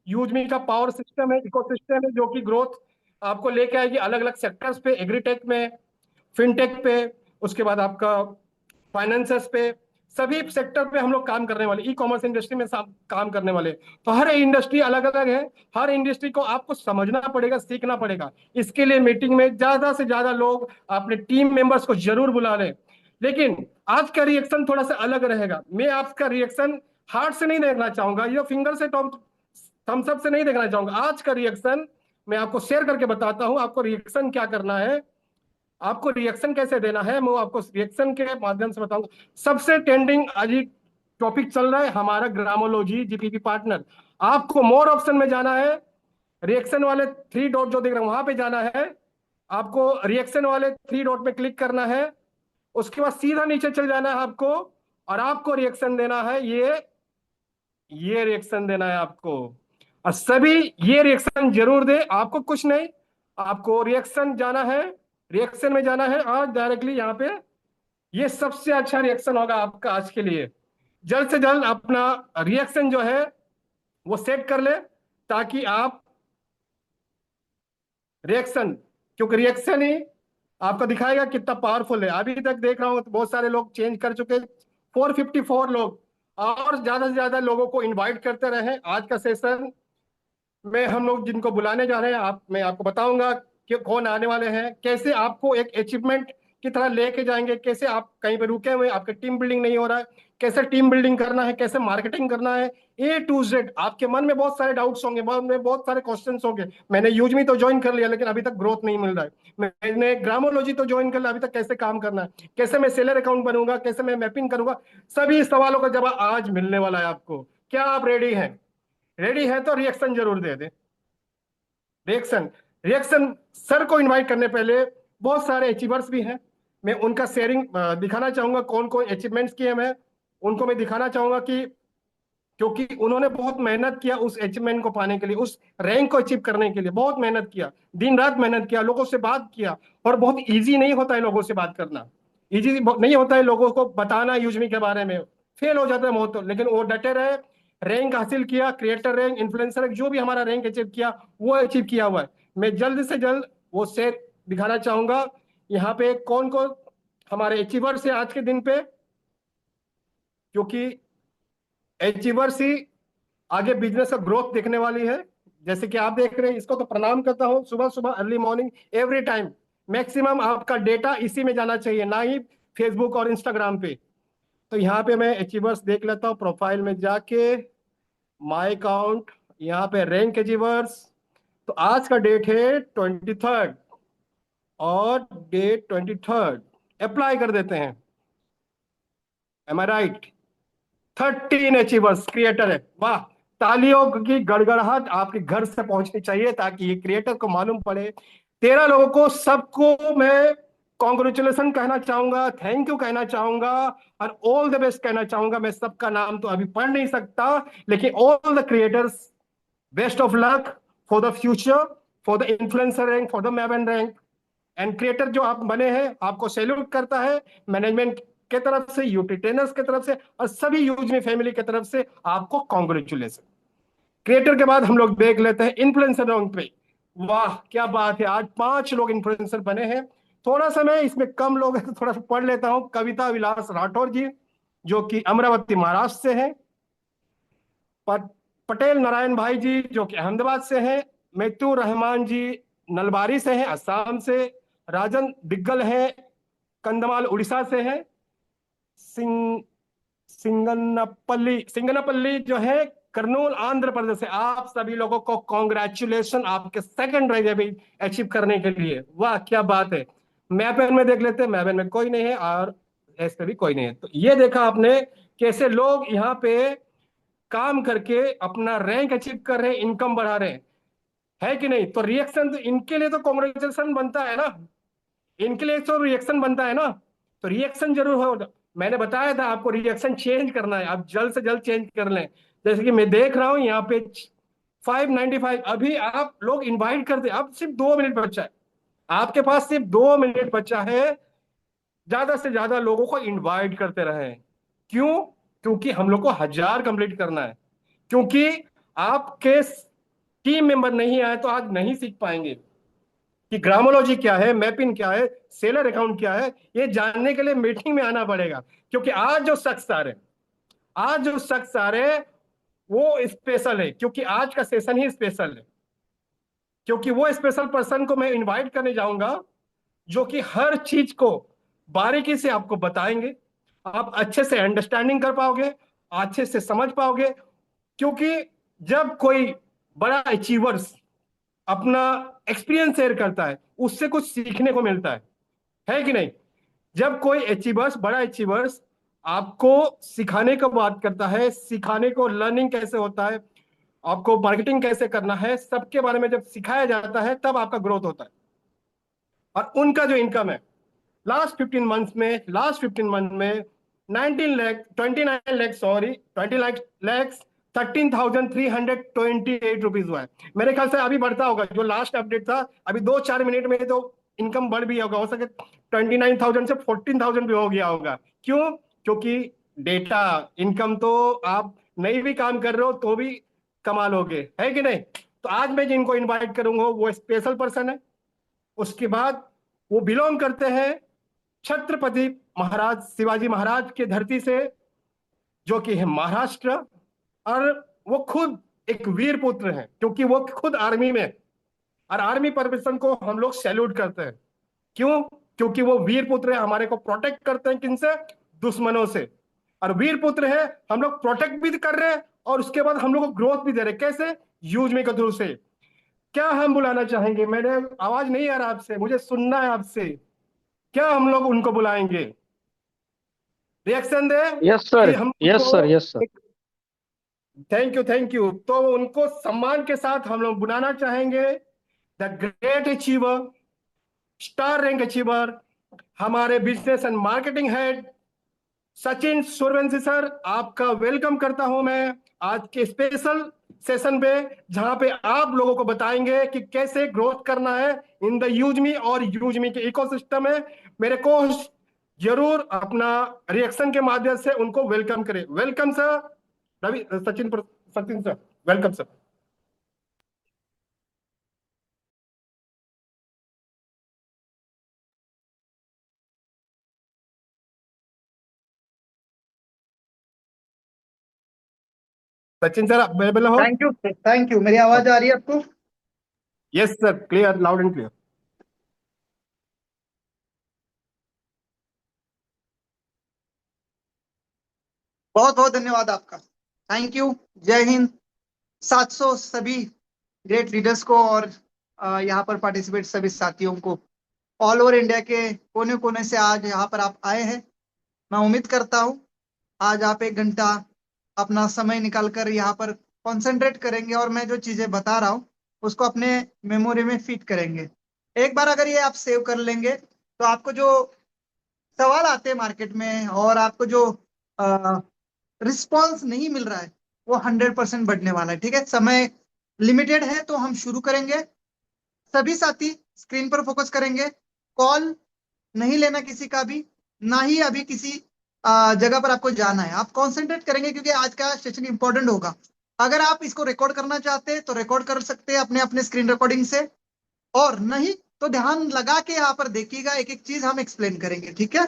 यूजमी का power system है, ecosystem है, जो कि ग्रोथ आपको लेके आएगी अलग अलग सेक्टर्स पे, एग्रीटेक में, फिनटेक पे, उसके बाद आपका फाइनेंसेस पे, सभी सेक्टर पे हम लोग काम करने वाले, ई कॉमर्स इंडस्ट्री में काम करने वाले। तो हर इंडस्ट्री अलग अलग है, हर इंडस्ट्री को आपको समझना पड़ेगा, सीखना पड़ेगा। इसके लिए मीटिंग में ज्यादा से ज्यादा लोग अपने टीम मेंबर्स को जरूर बुला लें। लेकिन आज का रिएक्शन थोड़ा सा अलग रहेगा। मैं आपका रिएक्शन हार्ट से नहीं देखना चाहूंगा, या फिंगर से थम्स अप से नहीं देखना चाहूंगा। आज का रिएक्शन मैं आपको शेयर करके बताता हूं, आपको रिएक्शन क्या करना है, आपको रिएक्शन कैसे देना है, मैं आपको रिएक्शन के माध्यम से बताऊंगा। सबसे ट्रेंडिंग आज टॉपिक चल रहा है हमारा ग्रामोलॉजी जीपीपी पार्टनर। आपको मोर ऑप्शन में जाना है, रिएक्शन वाले थ्री डॉट जो दिख रहे हैं वहां पे जाना है, आपको रिएक्शन वाले थ्री डॉट पे क्लिक करना है, उसके बाद सीधा नीचे चल जाना है आपको, और आपको रिएक्शन देना है, ये रिएक्शन देना है आपको। और सभी ये रिएक्शन जरूर दे, आपको कुछ नहीं, आपको रिएक्शन जाना है, रिएक्शन में जाना है आज डायरेक्टली यहाँ पे। ये सबसे अच्छा रिएक्शन होगा आपका आज के लिए। जल्द से जल्द अपना रिएक्शन जो है वो सेट कर ले, ताकि आप रिएक्शन, क्योंकि रिएक्शन ही आपको दिखाएगा कितना पावरफुल है। अभी तक देख रहा हूं तो बहुत सारे लोग चेंज कर चुके, 454 लोग, और ज्यादा से ज्यादा लोगों को इनवाइट करते रहे। आज का सेशन में हम लोग जिनको बुलाने जा रहे हैं, मैं आपको बताऊंगा कि कौन आने वाले हैं, कैसे आपको एक अचीवमेंट की तरह लेके जाएंगे, कैसे आप कहीं पे रुके हुए, आपके टीम बिल्डिंग नहीं हो रहा है, कैसे टीम बिल्डिंग करना है, कैसे मार्केटिंग करना है, A to Z। आपके मन में बहुत सारे डाउट्स होंगे, मन में बहुत सारे क्वेश्चंस होंगे, मैंने यूजमी तो ज्वाइन कर लिया लेकिन अभी तक ग्रोथ नहीं मिल रहा है, मैंने ग्रामोलॉजी तो ज्वाइन कर लिया, अभी तक कैसे काम करना है, कैसे मैं सेलर अकाउंट बनूंगा, कैसे मैं मैपिंग करूंगा। सभी सवालों का जवाब आज मिलने वाला है आपको। क्या आप रेडी हैं? रेडी है तो रिएक्शन जरूर दे दें। रिएक्शन, रिएक्शन सर को इनवाइट करने पहले बहुत सारे अचीवर्स भी हैं, मैं उनका शेयरिंग दिखाना चाहूंगा, कौन कौन अचीवमेंट्स किए मैं उनको मैं दिखाना चाहूंगा, कि क्योंकि उन्होंने बहुत मेहनत किया उस अचीवमेंट को पाने के लिए, उस रैंक को अचीव करने के लिए बहुत मेहनत किया, दिन रात मेहनत किया, लोगों से बात किया। और बहुत इजी नहीं होता है लोगों से बात करना, इजी नहीं होता है लोगों को बताना यूजमी के बारे में, फेल हो जाता है बहुत, लेकिन वो डटे रहे, रैंक हासिल किया, क्रिएटर रैंक, इन्फ्लुएंसर रैंक, जो भी हमारा रैंक अचीव किया वो अचीव किया हुआ है। मैं जल्द से जल्द वो शेयर दिखाना चाहूंगा। यहाँ पे कौन कौन हमारे अचीवर्स है आज के दिन पे, क्योंकि अचीवर्स ही आगे बिजनेस का ग्रोथ देखने वाली है। जैसे कि आप देख रहे हैं, इसको तो प्रणाम करता हूं, सुबह सुबह early morning every time maximum आपका डेटा इसी में जाना चाहिए, ना ही फेसबुक और इंस्टाग्राम पे। तो यहाँ पे मैं अचीवर्स देख लेता हूँ, प्रोफाइल में जाके माय अकाउंट, यहाँ पे रैंक अचीवर्स। तो आज का डेट है 23rd, और डेट 23rd अप्लाई कर देते हैं, एम आई राइट? 13 अचीवर्स क्रिएटर है, वाह! तालियों की गड़गड़ाहट आपके घर से पहुंचनी चाहिए, ताकि ये क्रिएटर को मालूम पड़े। 13 लोगों को सबको मैं कॉन्ग्रेचुलेशन कहना चाहूंगा, थैंक यू कहना चाहूंगा, और ऑल द बेस्ट कहना चाहूंगा। मैं सबका नाम तो अभी पढ़ नहीं सकता, लेकिन all the creators, best of luck for the future, for the influencer rank, for the maven rank and creator जो आप बने हैं, आपको सैल्यूट करता है मैनेजमेंट के तरफ से, यूटी ट्रेनर्स के तरफ से, और सभी यूजमी फैमिली की तरफ से आपको कॉन्ग्रेचुलेशन। क्रिएटर के बाद हम लोग देख लेते हैं इन्फ्लुएंसर रैंक पे। वाह क्या बात है, आज 5 लोग इन्फ्लुएंसर बने हैं। थोड़ा सा मैं इसमें कम लोग हैं तो थोड़ा सा पढ़ लेता हूं। कविता विलास राठौर जी, जो कि अमरावती महाराष्ट्र से हैं। पटेल नारायण भाई जी, जो कि अहमदाबाद से हैं। मैत्यू रहमान जी नलबारी से हैं, असम से। राजन दिग्गल हैं, कंधमाल उड़ीसा से हैं। सिंग सिंगनापल्ली जो है कर्नूल आंध्र प्रदेश से। आप सभी लोगों को कॉन्ग्रेचुलेशन आपके सेकंड रैंक अचीव करने के लिए, वाह क्या बात है। मैपन में देख लेते हैं, मैपन में कोई नहीं है, और एस पे भी कोई नहीं है। तो ये देखा आपने कैसे लोग यहाँ पे काम करके अपना रैंक अचीव कर रहे हैं, इनकम बढ़ा रहे हैं, है कि नहीं? तो रिएक्शन तो इनके लिए तो कॉन्ग्रेचुलेशन बनता है ना, इनके लिए तो रिएक्शन बनता है ना। तो रिएक्शन जरूर हो। मैंने बताया था आपको रिएक्शन चेंज करना है, आप जल्द से जल्द चेंज कर लें। जैसे कि मैं देख रहा हूं यहाँ पे 595, अभी आप लोग इनवाइट करते, अब सिर्फ 2 मिनट बचा है, आपके पास सिर्फ 2 मिनट बचा है। ज्यादा से ज्यादा लोगों को इनवाइट करते रहे। क्यों? क्योंकि हम लोग को 1000 कंप्लीट करना है। क्योंकि आपके टीम मेंबर नहीं आए तो आज नहीं सीख पाएंगे कि ग्रामोलॉजी क्या है, मैपिंग क्या है, सेलर अकाउंट क्या है। ये जानने के लिए मीटिंग में आना पड़ेगा, क्योंकि आज जो शख्स आ रहे हैं वो स्पेशल है, क्योंकि आज का सेशन ही स्पेशल है। क्योंकि वो स्पेशल पर्सन को मैं इनवाइट करने जाऊंगा जो कि हर चीज को बारीकी से आपको बताएंगे, आप अच्छे से अंडरस्टैंडिंग कर पाओगे, अच्छे से समझ पाओगे। क्योंकि जब कोई बड़ा अचीवर्स अपना एक्सपीरियंस शेयर करता है, उससे कुछ सीखने को मिलता है कि नहीं? जब कोई अचीवर्स, बड़ा अचीवर्स आपको सिखाने का बात करता है, सिखाने को, लर्निंग कैसे होता है, आपको मार्केटिंग कैसे करना है, सबके बारे में जब सिखाया जाता है तब आपका ग्रोथ होता है। और उनका जो इनकम है लास्ट 15 मंथ में 19 लाख 29 लाख, सॉरी 20 लाख 13,328 रुपीज हुआ है। मेरे ख्याल से अभी बढ़ता होगा, जो लास्ट अपडेट था अभी 2-4 मिनट में तो इनकम बढ़ भी होगा, हो सके 29,000 से 14,000 भी हो गया होगा। क्यों? क्योंकि डेटा इनकम तो आप नहीं भी काम कर रहे हो तो भी कमा लोगे, है कि नहीं? तो आज मैं जिनको इनवाइट करूंगा वो स्पेशल पर्सन है। उसके बाद वो बिलोंग करते हैं छत्रपति महाराज शिवाजी महाराज की धरती से, जो कि है महाराष्ट्र। और वो खुद एक वीर पुत्र हैं, क्योंकि वो खुद आर्मी में है। और आर्मी प्रोफेशन को हम लोग सैल्यूट करते हैं। क्यों? क्योंकि वो वीर पुत्र है, हमारे को प्रोटेक्ट करते हैं किनसे? दुश्मनों से। और वीर पुत्र है, हम लोग प्रोटेक्ट भी कर रहे हैं और उसके बाद हम लोग को ग्रोथ भी दे रहे हैं। कैसे? यूज में के थ्रू से। क्या हम बुलाना चाहेंगे? मैंने आवाज नहीं आ रहा आपसे, मुझे सुनना है आपसे। क्या हम लोग उनको बुलाएंगे? रिएक्शन दे यस कि सर, हम यस सर, उनको। Yes sir. Thank you, thank you. तो उनको सम्मान के साथ हम लोग बुलाना चाहेंगे। The great achiever, star rank achiever, हमारे business and marketing head Sachin Suryavanshi sir, आपका वेलकम करता हूं मैं आज के स्पेशल सेशन पे, जहां पे आप लोगों को बताएंगे कि कैसे ग्रोथ करना है इन द यूजमी और यूजमी के इकोसिस्टम में। मेरे को जरूर अपना रिएक्शन के माध्यम से उनको वेलकम करें। Welcome sir. Ravi, Sachin sir, welcome sir. Sachin sir available हो? Thank you, thank you. मेरी आवाज आ रही है आपको? Yes sir, clear, loud and clear. बहुत बहुत धन्यवाद आपका। Thank you. जय हिंद। 700 सभी ग्रेट लीडर्स को और यहाँ पर पार्टिसिपेट सभी साथियों को, ऑल ओवर इंडिया के कोने कोने से आज यहाँ पर आप आए हैं। मैं उम्मीद करता हूँ आज आप 1 घंटा अपना समय निकाल कर यहाँ पर कंसंट्रेट करेंगे और मैं जो चीजें बता रहा हूँ उसको अपने मेमोरी में फिट करेंगे। एक बार अगर ये आप सेव कर लेंगे तो आपको जो सवाल आते हैं मार्केट में और आपको जो रिस्पॉन्स नहीं मिल रहा है वो 100% बढ़ने वाला है। ठीक है, समय लिमिटेड है तो हम शुरू करेंगे। सभी साथी स्क्रीन पर फोकस करेंगे। कॉल नहीं लेना किसी का भी, ना ही अभी किसी जगह पर आपको जाना है। आप कंसंट्रेट करेंगे क्योंकि आज का सेशन इंपॉर्टेंट होगा। अगर आप इसको रिकॉर्ड करना चाहते हैं तो रिकॉर्ड कर सकते हैं अपने अपने स्क्रीन रिकॉर्डिंग से, और नहीं तो ध्यान लगा के यहाँ पर देखिएगा, एक एक चीज हम एक्सप्लेन करेंगे। ठीक है,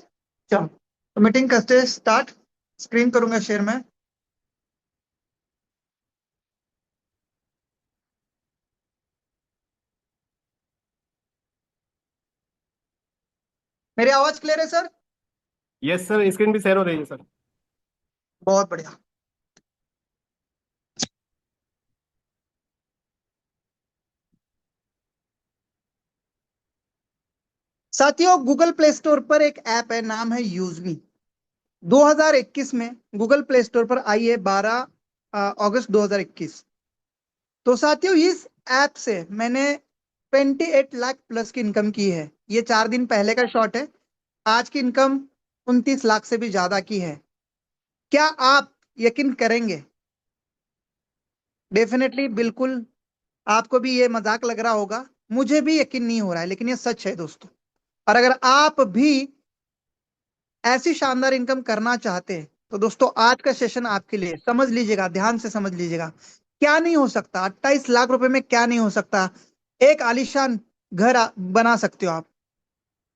चलो तो मीटिंग करते स्टार्ट। स्क्रीन करूंगा शेयर में। मेरी आवाज क्लियर है सर? यस सर, स्क्रीन भी शेयर हो रही है सर। बहुत बढ़िया। साथियों, गूगल प्ले स्टोर पर एक ऐप है, नाम है यूजमी। 2021 में गूगल प्ले स्टोर पर आई है, 12 अगस्त 2021। तो साथियों, इस ऐप से मैंने 28 लाख प्लस की इनकम की है। ये 4 दिन पहले का शॉट है। आज की इनकम 29 लाख से भी ज्यादा की है। क्या आप यकीन करेंगे? डेफिनेटली, बिल्कुल। आपको भी ये मजाक लग रहा होगा, मुझे भी यकीन नहीं हो रहा है, लेकिन ये सच है दोस्तों। और अगर आप भी ऐसी शानदार इनकम करना चाहते हैं तो दोस्तों आज का सेशन आपके लिए, समझ लीजिएगा, ध्यान से समझ लीजिएगा। क्या नहीं हो सकता? 28 लाख रुपए में क्या नहीं हो सकता? एक आलीशान घर बना सकते हो आप,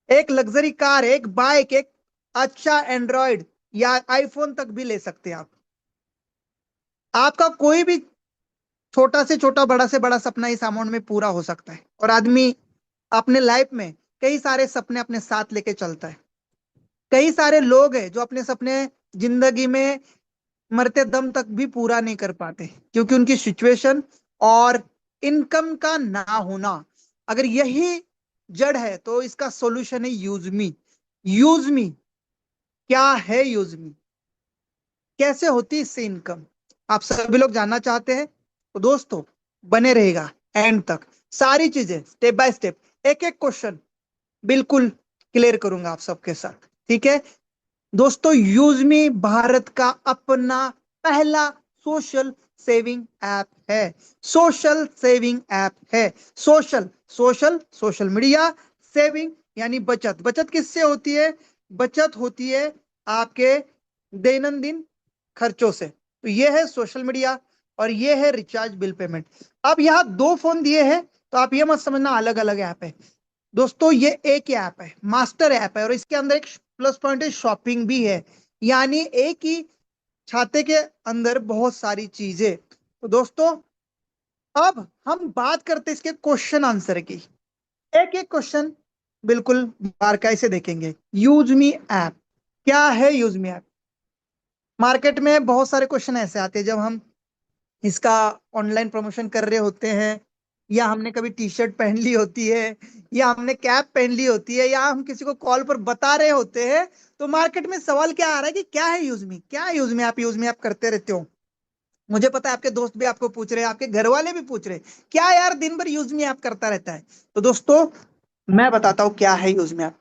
एक लग्जरी कार, एक बाइक, एक अच्छा एंड्रॉयड या आईफोन तक भी ले सकते हैं आप। आपका कोई भी छोटा से छोटा, बड़ा से बड़ा सपना इस अमाउंट में पूरा हो सकता है। और आदमी अपने लाइफ में कई सारे सपने अपने साथ लेके चलता है। कई सारे लोग हैं जो अपने सपने जिंदगी में मरते दम तक भी पूरा नहीं कर पाते, क्योंकि उनकी सिचुएशन और इनकम का ना होना। अगर यही जड़ है तो इसका सॉल्यूशन है यूज मी। यूज मी क्या है? यूज मी कैसे होती है इससे इनकम, आप सभी लोग जानना चाहते हैं? तो दोस्तों बने रहेगा एंड तक, सारी चीजें स्टेप बाय स्टेप, एक एक क्वेश्चन बिल्कुल क्लियर करूंगा आप सबके साथ, ठीक है? दोस्तों यूजमी भारत का अपना पहला सोशल सेविंग ऐप है। सोशल सेविंग ऐप है। Social social social media, saving यानी बचत। बचत किससे होती है? बचत होती है आपके दैनंदिन खर्चों से। तो ये है सोशल मीडिया और ये है रिचार्ज बिल पेमेंट। अब यहाँ दो फोन दिए हैं तो आप ये मत समझना अलग अलग ऐप है। दोस्तों ये एक ही ऐप है, मास्टर ऐप है, और इसके अंदर एक प्लस पॉइंट है, शॉपिंग भी है। यानी एक ही छाते के अंदर बहुत सारी चीजें। तो दोस्तों अब हम बात करते हैं इसके क्वेश्चन आंसर की। एक एक क्वेश्चन बिल्कुल बारकाई से देखेंगे। यूज मी ऐप क्या है? यूज मी ऐप, मार्केट में बहुत सारे क्वेश्चन ऐसे आते हैं जब हम इसका ऑनलाइन प्रमोशन कर रहे होते हैं, या हमने कभी टी शर्ट पहन ली होती है, या हमने कैप पहन ली होती है, या हम किसी को कॉल पर बता रहे होते हैं, तो मार्केट में सवाल क्या आ रहा है कि क्या है यूज मी, क्या है यूज मी, आप यूज मी आप करते रहते हो। मुझे पता है आपके दोस्त भी आपको पूछ रहे हैं, आपके घर वाले भी पूछ रहे हैं, क्या यार दिन भर यूज मी आप करता रहता है। तो दोस्तों मैं बताता हूं क्या है यूज मी ऐप।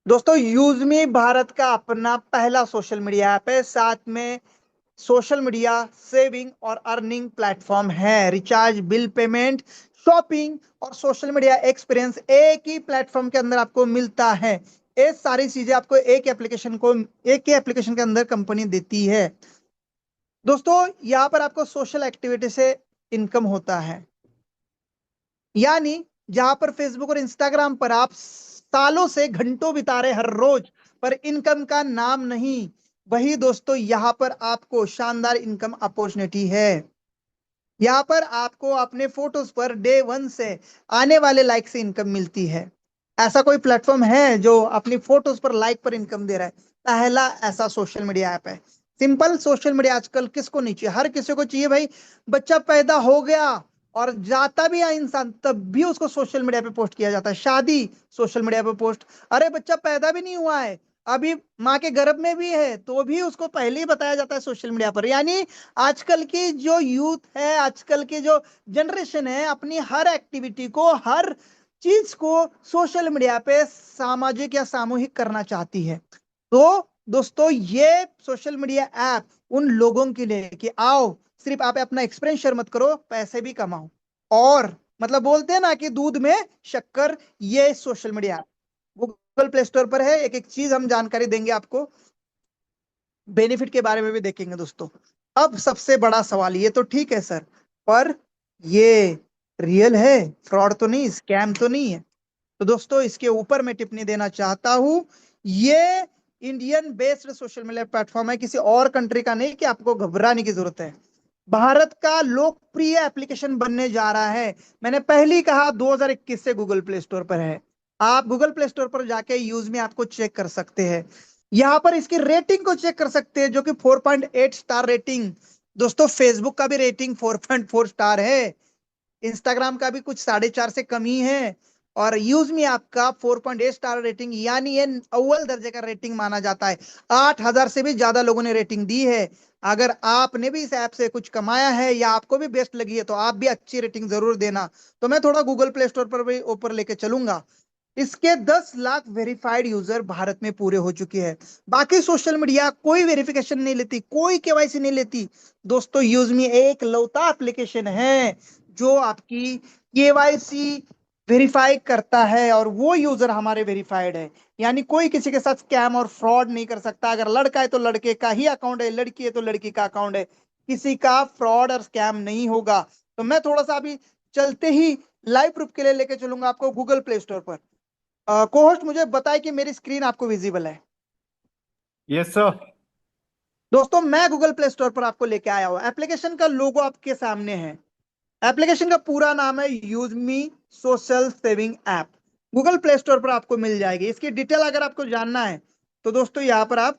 दोस्तों यूजमी भारत का अपना पहला सोशल मीडिया ऐप है, साथ में सोशल मीडिया सेविंग और अर्निंग प्लेटफॉर्म है। रिचार्ज बिल पेमेंट, शॉपिंग और सोशल मीडिया एक्सपीरियंस एक ही प्लेटफॉर्म के अंदर आपको मिलता है। ये सारी चीजें आपको एक ही एप्लीकेशन के अंदर कंपनी देती है। दोस्तों यहाँ पर आपको सोशल एक्टिविटी से इनकम होता है। यानी जहां पर फेसबुक और इंस्टाग्राम पर आप सालों से घंटों बिता रहे हर रोज, पर इनकम का नाम नहीं, वही दोस्तों यहाँ पर आपको शानदार इनकम अपॉर्चुनिटी है। यहाँ पर आपको अपने फोटोज पर डे वन से आने वाले लाइक से इनकम मिलती है। ऐसा कोई प्लेटफॉर्म है जो अपनी फोटोज पर लाइक पर इनकम दे रहा है? पहला ऐसा सोशल मीडिया ऐप है। सिंपल सोशल मीडिया आजकल किसको नहीं चाहिए? हर किसी को चाहिए भाई। बच्चा पैदा हो गया और जाता भी है इंसान तब भी उसको सोशल मीडिया पे पोस्ट किया जाता है। शादी सोशल मीडिया पे पोस्ट, अरे बच्चा पैदा भी नहीं हुआ है, अभी माँ के गर्भ में भी है, तो भी उसको पहले ही बताया जाता है सोशल मीडिया पर। यानी आजकल की जो यूथ है, आजकल की जो जनरेशन है, अपनी हर एक्टिविटी को, हर चीज को सोशल मीडिया पे सामाजिक या सामूहिक करना चाहती है। तो दोस्तों ये सोशल मीडिया ऐप उन लोगों के लिए कि आओ सिर्फ आप अपना एक्सपीरियंस शेयर मत करो, पैसे भी कमाओ। और मतलब बोलते हैं ना कि दूध में शक्कर, ये social media app Google play store पर है। एक एक चीज हम जानकारी देंगे आपको, बेनिफिट के बारे में भी देखेंगे दोस्तों। अब सबसे बड़ा सवाल, ये तो ठीक है सर, पर ये रियल है, फ्रॉड तो नहीं, स्कैम तो नहीं है? तो दोस्तों इसके ऊपर मैं टिप्पणी देना चाहता हूं, ये Indian based social media platform है, किसी और कंट्री का नहीं कि आपको घबराने की जरूरत है। भारत का लोकप्रिय एप्लीकेशन बनने जा रहा है। मैंने पहले ही कहा 2021 से गूगल प्ले स्टोर पर है। आप गूगल प्ले स्टोर पर जाके यूज में आपको चेक कर सकते हैं। यहां पर इसकी रेटिंग को चेक कर सकते हैं जो कि 4.8 स्टार रेटिंग। दोस्तों फेसबुक का भी रेटिंग 4.4 स्टार है, इंस्टाग्राम का भी कुछ 4.5 से कम ही है, और यूज मी आपका 4.8 स्टार रेटिंग, यानी ये अव्वल दर्जे का रेटिंग माना जाता है। 8,000 से भी ज्यादा लोगों ने रेटिंग दी है। अगर आपने भी इस ऐप से कुछ कमाया है या आपको भी बेस्ट लगी है तो आप भी अच्छी रेटिंग जरूर देना। तो मैं थोड़ा गूगल प्ले स्टोर पर भी ऊपर लेके चलूंगा। इसके 10 लाख वेरीफाइड यूजर भारत में पूरे हो चुके हैं। बाकी सोशल मीडिया कोई वेरिफिकेशन नहीं लेती, कोई केवाईसी नहीं लेती। दोस्तों यूजमी एक लौता एप्लीकेशन है जो आपकी केवाईसी वेरीफाई करता है, और वो यूजर हमारे वेरीफाइड है। यानी कोई किसी के साथ स्कैम और फ्रॉड नहीं कर सकता। अगर लड़का है तो लड़के का ही अकाउंट है, लड़की है तो लड़की का अकाउंट है। किसी का फ्रॉड और स्कैम नहीं होगा। तो मैं थोड़ा सा अभी चलते ही लाइव प्रूफ के लिए लेके चलूंगा आपको गूगल प्ले स्टोर पर। को-होस्ट मुझे बताए कि मेरी स्क्रीन आपको विजिबल है। Yes sir. दोस्तों मैं गूगल प्ले स्टोर पर आपको लेके आया हूं, एप्लीकेशन का लोगो आपके सामने है। एप्लीकेशन का पूरा नाम है USEME social saving app. Google play store पर आपको मिल जाएगी। इसकी डिटेल अगर आपको जानना है तो दोस्तों यहाँ पर आप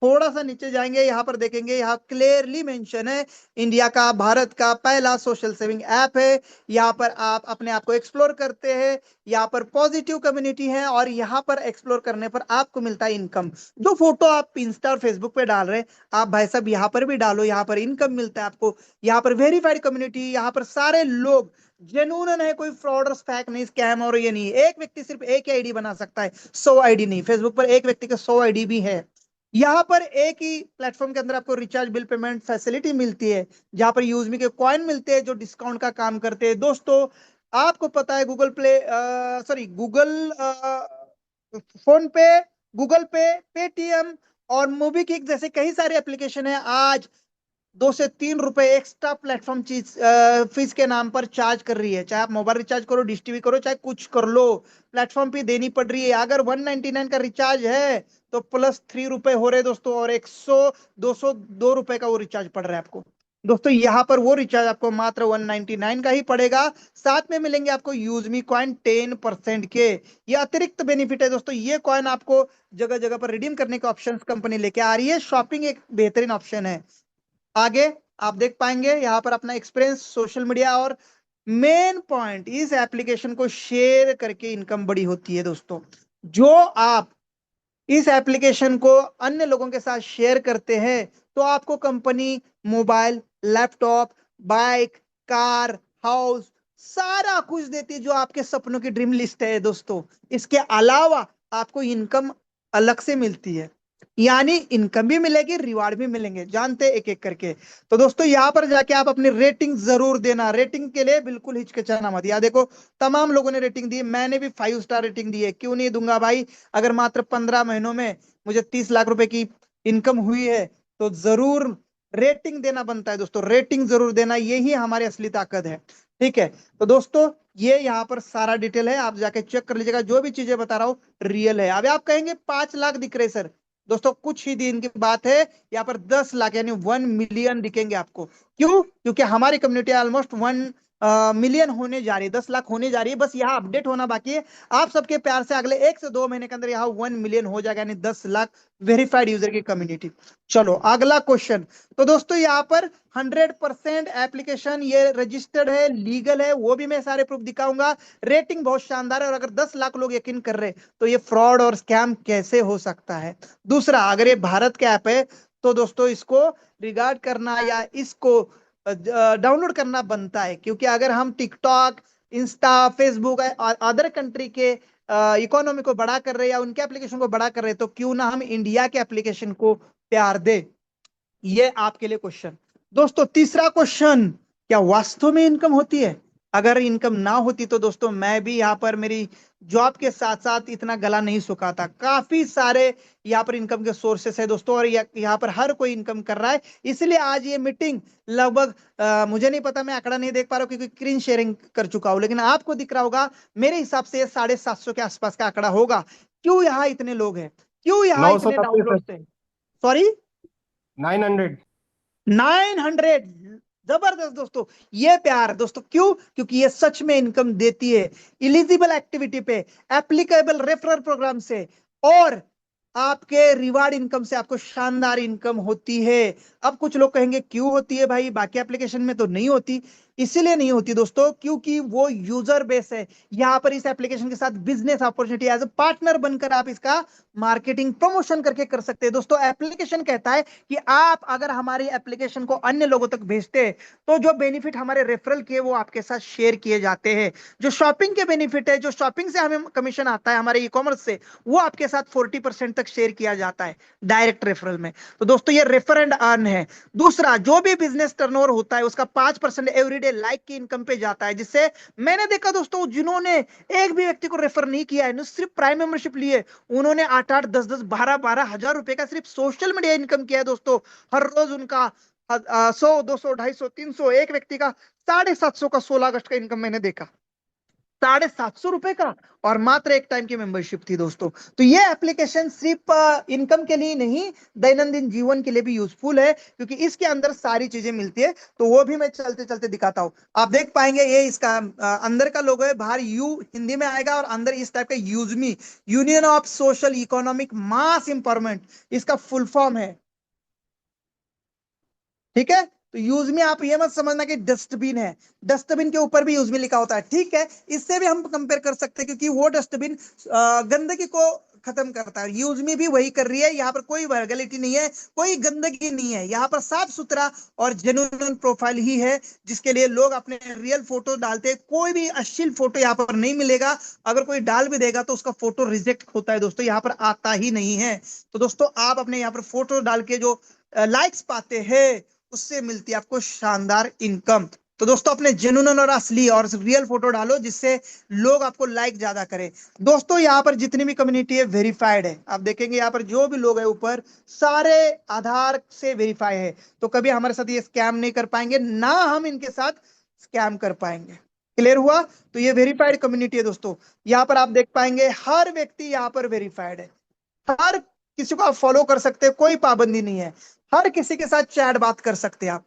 थोड़ा सा नीचे जाएंगे, यहां पर देखेंगे, यहाँ क्लियरली मेंशन है इंडिया का, भारत का पहला सोशल सेविंग ऐप है। यहाँ पर आप अपने आप को एक्सप्लोर करते हैं, यहाँ पर पॉजिटिव कम्युनिटी है और यहाँ पर एक्सप्लोर करने पर आपको मिलता है इनकम। जो फोटो आप इंस्टा और फेसबुक पे डाल रहे हैं आप भाई साहब यहाँ पर भी डालो, यहाँ पर इनकम मिलता है आपको। यहाँ पर वेरीफाइड कम्युनिटी, यहाँ पर सारे लोग जेन्युइन है, कोई फ्रॉड और फैक नहीं, स्कैम और ये नहीं। एक व्यक्ति सिर्फ एक ही आईडी बना सकता है, 100 आईडी नहीं। फेसबुक पर एक व्यक्ति के 100 आईडी भी है। यहाँ पर एक ही प्लेटफॉर्म के अंदर आपको रिचार्ज बिल पेमेंट फैसिलिटी मिलती है, जहां पर यूजमी के कॉइन मिलते हैं जो डिस्काउंट का काम करते हैं। दोस्तों आपको पता है Google play sorry Google phone पे, गूगल पे, पेटीएम और मोबीक्विक जैसे कई सारे एप्लीकेशन है आज 2 से 3 रुपए एक्स्ट्रा प्लेटफॉर्म चीज फीस के नाम पर चार्ज कर रही है। चाहे आप मोबाइल रिचार्ज करो, डिश टीवी करो, चाहे कुछ कर लो, प्लेटफॉर्म पे देनी पड़ रही है। अगर 199 का रिचार्ज है तो +3 रुपए हो रहे दोस्तों, और 202 रुपए का वो रिचार्ज पड़ रहा है आपको। दोस्तों यहाँ पर वो रिचार्ज आपको मात्र 199 का ही पड़ेगा। साथ में मिलेंगे आपको यूजमी कॉइन 10% के। ये अतिरिक्त बेनिफिट है दोस्तों। ये कॉइन आपको जगह जगह पर रिडीम करने के ऑप्शन कंपनी लेके आ रही है। शॉपिंग एक बेहतरीन ऑप्शन है। आगे आप देख पाएंगे यहाँ पर अपना एक्सपीरियंस, सोशल मीडिया और मेन पॉइंट, इस एप्लीकेशन को शेयर करके इनकम बड़ी होती है दोस्तों। जो आप इस एप्लीकेशन को अन्य लोगों के साथ शेयर करते हैं तो आपको company mobile, laptop, bike, car, house सारा कुछ देती है जो आपके सपनों की ड्रीम लिस्ट है दोस्तों। इसके अलावा आपको इनकम अलग से मिलती है, यानी इनकम भी मिलेगी, रिवार्ड भी मिलेंगे, जानते एक एक करके। तो दोस्तों यहां पर जाके आप अपनी रेटिंग जरूर देना। रेटिंग के लिए बिल्कुल हिचकिचाना मत। यहाँ देखो तमाम लोगों ने रेटिंग दी, मैंने भी 5 स्टार रेटिंग दी है। क्यों नहीं दूंगा भाई? अगर मात्र 15 महीनों में मुझे 30 लाख रुपए की इनकम हुई है तो जरूर रेटिंग देना बनता है दोस्तों। रेटिंग जरूर देना, यही हमारी असली ताकत है। ठीक है, तो दोस्तों ये यहाँ पर सारा डिटेल है, आप जाके चेक कर लीजिएगा। जो भी चीजें बता रहा हूँ रियल है। अब आप कहेंगे 5 लाख दिख रहे सर। दोस्तों कुछ ही दिन की बात है, यहाँ पर 10 लाख यानी 1 मिलियन दिखेंगे आपको। क्यों? क्योंकि हमारी कम्युनिटी ऑलमोस्ट 1 मिलियन होने जा रही है, 10 लाख होने जा रही है। बस यहाँ अपडेट होना बाकी है। आप सबके प्यार से अगले 1 से 2 महीने के अंदर यहाँ 1 मिलियन हो जाएगा, यानी 10 लाख वेरीफाइड यूजर की कम्युनिटी। चलो अगला क्वेश्चन। तो दोस्तों यहाँ पर 100% एप्लीकेशन ये रजिस्टर्ड है, लीगल है, वो भी मैं सारे प्रूफ दिखाऊंगा। रेटिंग बहुत शानदार है, और अगर 10 लाख लोग यकीन कर रहे तो ये फ्रॉड और स्कैम कैसे हो सकता है। दूसरा, अगर ये भारत का ऐप है तो दोस्तों इसको रिगार्ड करना या इसको डाउनलोड करना बनता है, क्योंकि अगर हम टिकटॉक, इंस्टा, फेसबुक और अदर कंट्री के इकोनॉमी को बड़ा कर रहे हैं या उनके एप्लीकेशन को बड़ा कर रहे हैं तो क्यों ना हम इंडिया के एप्लीकेशन को प्यार दे। ये आपके लिए क्वेश्चन। दोस्तों तीसरा क्वेश्चन, क्या वास्तव में इनकम होती है? अगर इनकम ना होती तो दोस्तों मैं भी यहाँ पर मेरी जॉब के साथ साथ इतना गला नहीं सुखाता। काफी सारे यहाँ पर इनकम के सोर्सेस है दोस्तों, और यहाँ पर हर कोई इनकम कर रहा है। इसलिए आज ये मीटिंग लगभग मुझे नहीं पता, मैं आंकड़ा नहीं देख पा रहा हूँ क्योंकि स्क्रीन शेयरिंग कर चुका हूँ, लेकिन आपको दिख रहा होगा मेरे हिसाब से 750 के आसपास का आंकड़ा होगा। क्यों यहाँ इतने लोग हैं? क्यों यहाँ 900 इतने तक है सर। डाउनलोड है? सॉरी, 900। 900। जबरदस्त दोस्तों, ये प्यार दोस्तों। क्यों? क्योंकि ये सच में इनकम देती है। इलिजिबल एक्टिविटी पे, एप्लीकेबल रेफरल प्रोग्राम से और आपके रिवार्ड इनकम से आपको शानदार इनकम होती है। अब कुछ लोग कहेंगे क्यों होती है भाई, बाकी एप्लीकेशन में तो नहीं होती। इसीलिए नहीं होती दोस्तों क्योंकि वो यूजर बेस है। यहां पर इस एप्लीकेशन के साथ business opportunity, as a partner बनकर आप इसका मार्केटिंग प्रमोशन करके कर सकते हैं। दोस्तों एप्लीकेशन कहता है कि आप अगर हमारी एप्लीकेशन को अन्य लोगों तक भेजते हैं तो जो बेनिफिट हमारे रेफरल के वो आपके साथ शेयर किए जाते हैं। जो शॉपिंग के बेनिफिट है, जो शॉपिंग से हमें कमीशन आता है हमारे ई कॉमर्स से, वो आपके साथ 40% तक शेयर किया जाता है डायरेक्ट रेफरल में। तो दोस्तों ये रेफर एंड अर्न है। दूसरा, जो भी बिजनेस टर्नओवर होता है उसका 5% एवरीडे लाइक की इनकम पे जाता है, जिससे मैंने देखा दोस्तों जिन्होंने एक भी व्यक्ति को रेफर नहीं किया है, सिर्फ प्राइम मेंबरशिप लिए, उन्होंने 8-8, 10-10, 12-12 हजार रुपए का सिर्फ सोशल मीडिया इनकम किया है दोस्तों। हर रोज उनका 100, 200, 250, 300, एक व्यक्ति का 750 का 16 अगस्त का इनकम मैंने देखा, 750 रुपए का, और मात्र एक टाइम की मेंबरशिप थी दोस्तों। तो ये एप्लीकेशन सिर्फ इनकम के लिए नहीं, दैनंदिन जीवन के लिए भी यूजफुल है, क्योंकि इसके अंदर सारी चीजें मिलती है। तो वो भी मैं चलते चलते दिखाता हूं। आप देख पाएंगे ये इसका अंदर का लोगो है, बाहर यू हिंदी में आएगा और अंदर इस टाइप का USEME, union of social economic mass empowerment, इसका फुल फॉर्म है। ठीक है, तो यूज में आप ये मत समझना कि डस्टबिन है, डस्टबिन के ऊपर भी यूज में लिखा होता है। ठीक है, इससे भी हम कंपेयर कर सकते हैं, क्योंकि वो डस्टबिन गंदगी को खत्म करता है, यूज में भी वही कर रही है। यहाँ पर कोई वर्गलिटी नहीं है, कोई गंदगी नहीं है, यहाँ पर साफ सुथरा और जेन्युइन प्रोफाइल ही है, जिसके लिए लोग अपने रियल फोटो डालते हैं। कोई भी अश्लील फोटो यहाँ पर नहीं मिलेगा, अगर कोई डाल भी देगा तो उसका फोटो रिजेक्ट होता है दोस्तों, यहाँ पर आता ही नहीं है। तो दोस्तों आप अपने यहाँ पर फोटो डाल के जो लाइक्स पाते हैं, उससे मिलती है आपको शानदार इनकम। तो दोस्तों अपने जेन्युइन और असली और रियल फोटो डालो, जिससे लोग आपको लाइक ज्यादा करें। दोस्तों यहाँ पर जितनी भी कम्युनिटी है वेरीफाइड है, आप देखेंगे यहाँ पर जो भी लोग है ऊपर सारे आधार से वेरीफाई है। तो कभी हमारे साथ ये स्कैम नहीं कर पाएंगे, ना हम इनके साथ स्कैम कर पाएंगे। क्लियर हुआ? तो ये वेरीफाइड कम्युनिटी है दोस्तों। यहाँ पर आप देख पाएंगे हर व्यक्ति यहाँ पर वेरीफाइड है, हर किसी को आप फॉलो कर सकते हैं, कोई पाबंदी नहीं है, हर किसी के साथ चैट बात कर सकते हैं आप।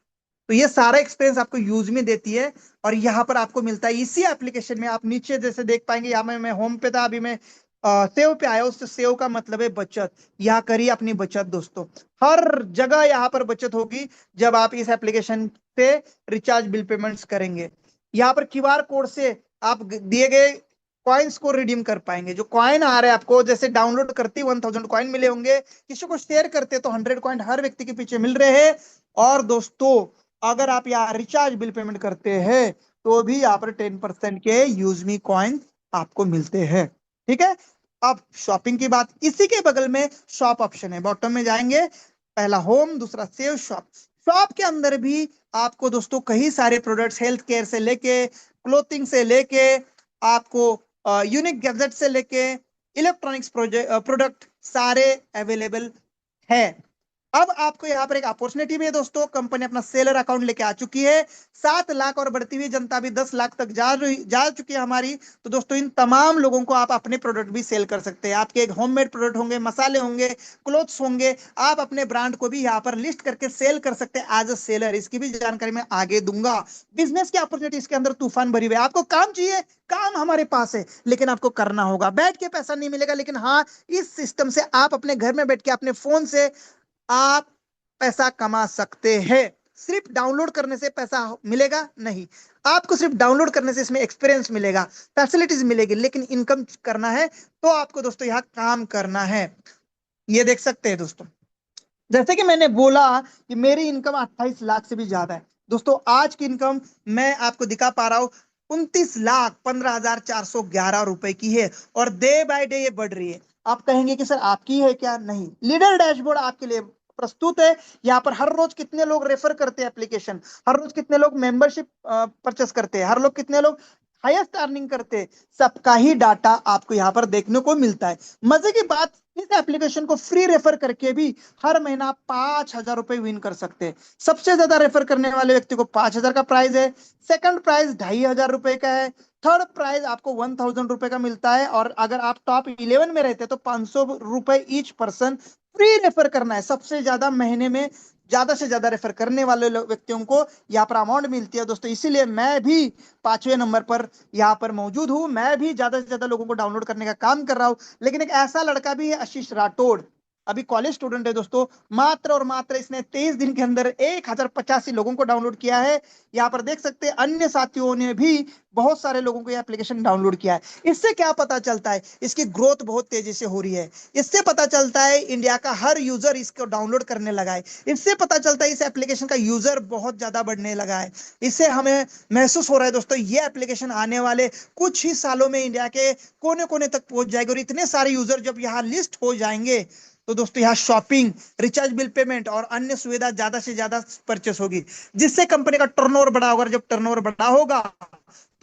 तो ये सारा एक्सपीरियंस आपको यूज में देती है, और यहाँ पर आपको मिलता है इसी एप्लीकेशन में। आप नीचे जैसे देख पाएंगे, यहाँ मैं होम पे था, अभी मैं सेव पे आया, उससे सेव का मतलब है बचत। यहाँ करिए अपनी बचत दोस्तों, हर जगह यहाँ पर बचत होगी जब आप इस एप्लीकेशन पे रिचार्ज बिल पेमेंट्स करेंगे। यहाँ पर क्यूआर कोड से आप दिए गए कॉइन्स को रिडीम कर पाएंगे। जो कॉइन आ रहे हैं आपको, जैसे डाउनलोड करते 1000 कॉइन मिले होंगे, किसी को शेयर करते तो 100 कॉइन हर व्यक्ति के पीछे मिल रहे हैं। और दोस्तों अगर आप यहाँ रिचार्ज बिल पेमेंट करते हैं तो भी यहाँ पर 10% के यूजमी कॉइन आपको मिलते हैं। ठीक है, अब शॉपिंग की बात, इसी के बगल में शॉप ऑप्शन है, बॉटम में जाएंगे, पहला होम, दूसरा सेव, शॉप। शॉप के अंदर भी आपको दोस्तों कई सारे प्रोडक्ट्स, हेल्थ केयर से लेके क्लोथिंग से लेके आपको यूनिक गैजेट से लेके इलेक्ट्रॉनिक्स प्रोडक्ट सारे अवेलेबल है। अब आपको यहाँ पर एक अपॉर्चुनिटी भी है दोस्तों, कंपनी अपना सेलर अकाउंट लेके आ चुकी है, 7 लाख और बढ़ती हुई जनता भी 10 लाख तक जा चुकी है हमारी। तो दोस्तों इन तमाम लोगों को आप अपने प्रोडक्ट भी सेल कर सकते हैं। आपके एक होममेड प्रोडक्ट होंगे, मसाले होंगे, क्लोथ्स होंगे, आप अपने ब्रांड को भी यहाँ पर लिस्ट करके सेल कर सकते हैं एज अ सेलर। इसकी भी जानकारी मैं आगे दूंगा। बिजनेस की अपॉर्चुनिटी इसके अंदर तूफान भरी हुई है। आपको काम चाहिए, काम हमारे पास है, लेकिन आपको करना होगा। बैठ के पैसा नहीं मिलेगा, लेकिन हाँ इस सिस्टम से आप अपने घर में बैठ के अपने फोन से आप पैसा कमा सकते हैं। सिर्फ डाउनलोड करने से पैसा मिलेगा नहीं, आपको सिर्फ डाउनलोड करने से इसमें एक्सपीरियंस मिलेगा, फैसिलिटीज मिलेगी, लेकिन इनकम करना है तो आपको दोस्तों यहाँ काम करना है। ये देख सकते हैं दोस्तों, जैसे कि मैंने बोला कि मेरी इनकम 28 लाख से भी ज्यादा है दोस्तों। आज की इनकम मैं आपको दिखा पा रहा हूं 29,15,411 रुपए की है, और डे बाय डे ये बढ़ रही है। आप कहेंगे कि सर आपकी है क्या? नहीं, लीडर डैशबोर्ड आपके लिए प्रस्तुत है। यहाँ पर हर रोज कितने लोग रेफर करते हैं एप्लीकेशन, हर रोज कितने लोग मेंबरशिप परचेस करते हैं, हर लोग कितने लोग हाईएस्ट अर्निंग करते हैं, सबका ही डाटा आपको यहाँ पर देखने को मिलता है। मजे की बात, इस एप्लीकेशन को फ्री रेफर करके भी हर महीना 5,000 रुपए विन कर सकते हैं। सबसे ज्यादा रेफर करने वाले व्यक्ति को 5,000 का प्राइज है, सेकंड प्राइज 2,500 रुपए का है, थर्ड प्राइज आपको 1,000 रुपए का मिलता है, और अगर आप टॉप 11 में रहते हैं तो 500 रुपए ईच पर्सन फ्री रेफर करना है। सबसे ज्यादा महीने में ज्यादा से ज्यादा रेफर करने वाले व्यक्तियों को यहाँ पर अमाउंट मिलती है दोस्तों। इसीलिए मैं भी 5वें नंबर पर यहाँ पर मौजूद हूं। मैं भी ज्यादा से ज्यादा लोगों को डाउनलोड करने का काम कर रहा हूं। लेकिन एक ऐसा लड़का भी है, आशीष राठौड़, अभी कॉलेज स्टूडेंट है दोस्तों, मात्र और मात्र इसने 23 दिन के अंदर 1,085 लोगों को डाउनलोड किया है। यहाँ पर देख सकते हैं अन्य साथियों ने भी बहुत सारे लोगों को ये एप्लीकेशन डाउनलोड किया है। इससे क्या पता चलता है? इसकी ग्रोथ बहुत तेजी से हो रही है। इससे पता चलता है इंडिया का हर यूजर इसको डाउनलोड करने लगा है। इससे पता चलता है इस एप्लीकेशन का यूजर बहुत ज्यादा बढ़ने लगा है। इससे हमें महसूस हो रहा है दोस्तों, ये एप्लीकेशन आने वाले कुछ ही सालों में इंडिया के कोने कोने तक पहुंच जाएगी, और इतने सारे यूजर जब यहाँ लिस्ट हो जाएंगे तो दोस्तों यहाँ शॉपिंग, रिचार्ज बिल पेमेंट और अन्य सुविधा ज्यादा से ज्यादा परचेस होगी, जिससे कंपनी का टर्नओवर बढ़ा होगा। जब टर्नओवर बढ़ा होगा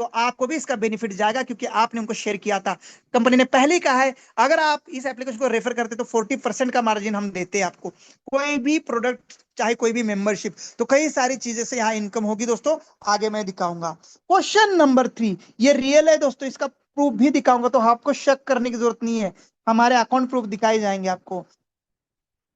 तो आपको भी इसका बेनिफिट जाएगा, क्योंकि आपने उनको शेयर किया था। कंपनी ने पहले ही कहा है अगर आप इस एप्लीकेशन को रेफर करते तो 40% का मार्जिन हम देते हैं आपको, कोई भी प्रोडक्ट चाहे कोई भी मेंबरशिप। तो कई सारी चीजें से यहाँ इनकम होगी दोस्तों, आगे मैं दिखाऊंगा। क्वेश्चन नंबर 3, ये रियल है दोस्तों, इसका प्रूफ भी दिखाऊंगा, तो आपको शक करने की जरूरत नहीं है, हमारे अकाउंट प्रूफ दिखाए जाएंगे आपको।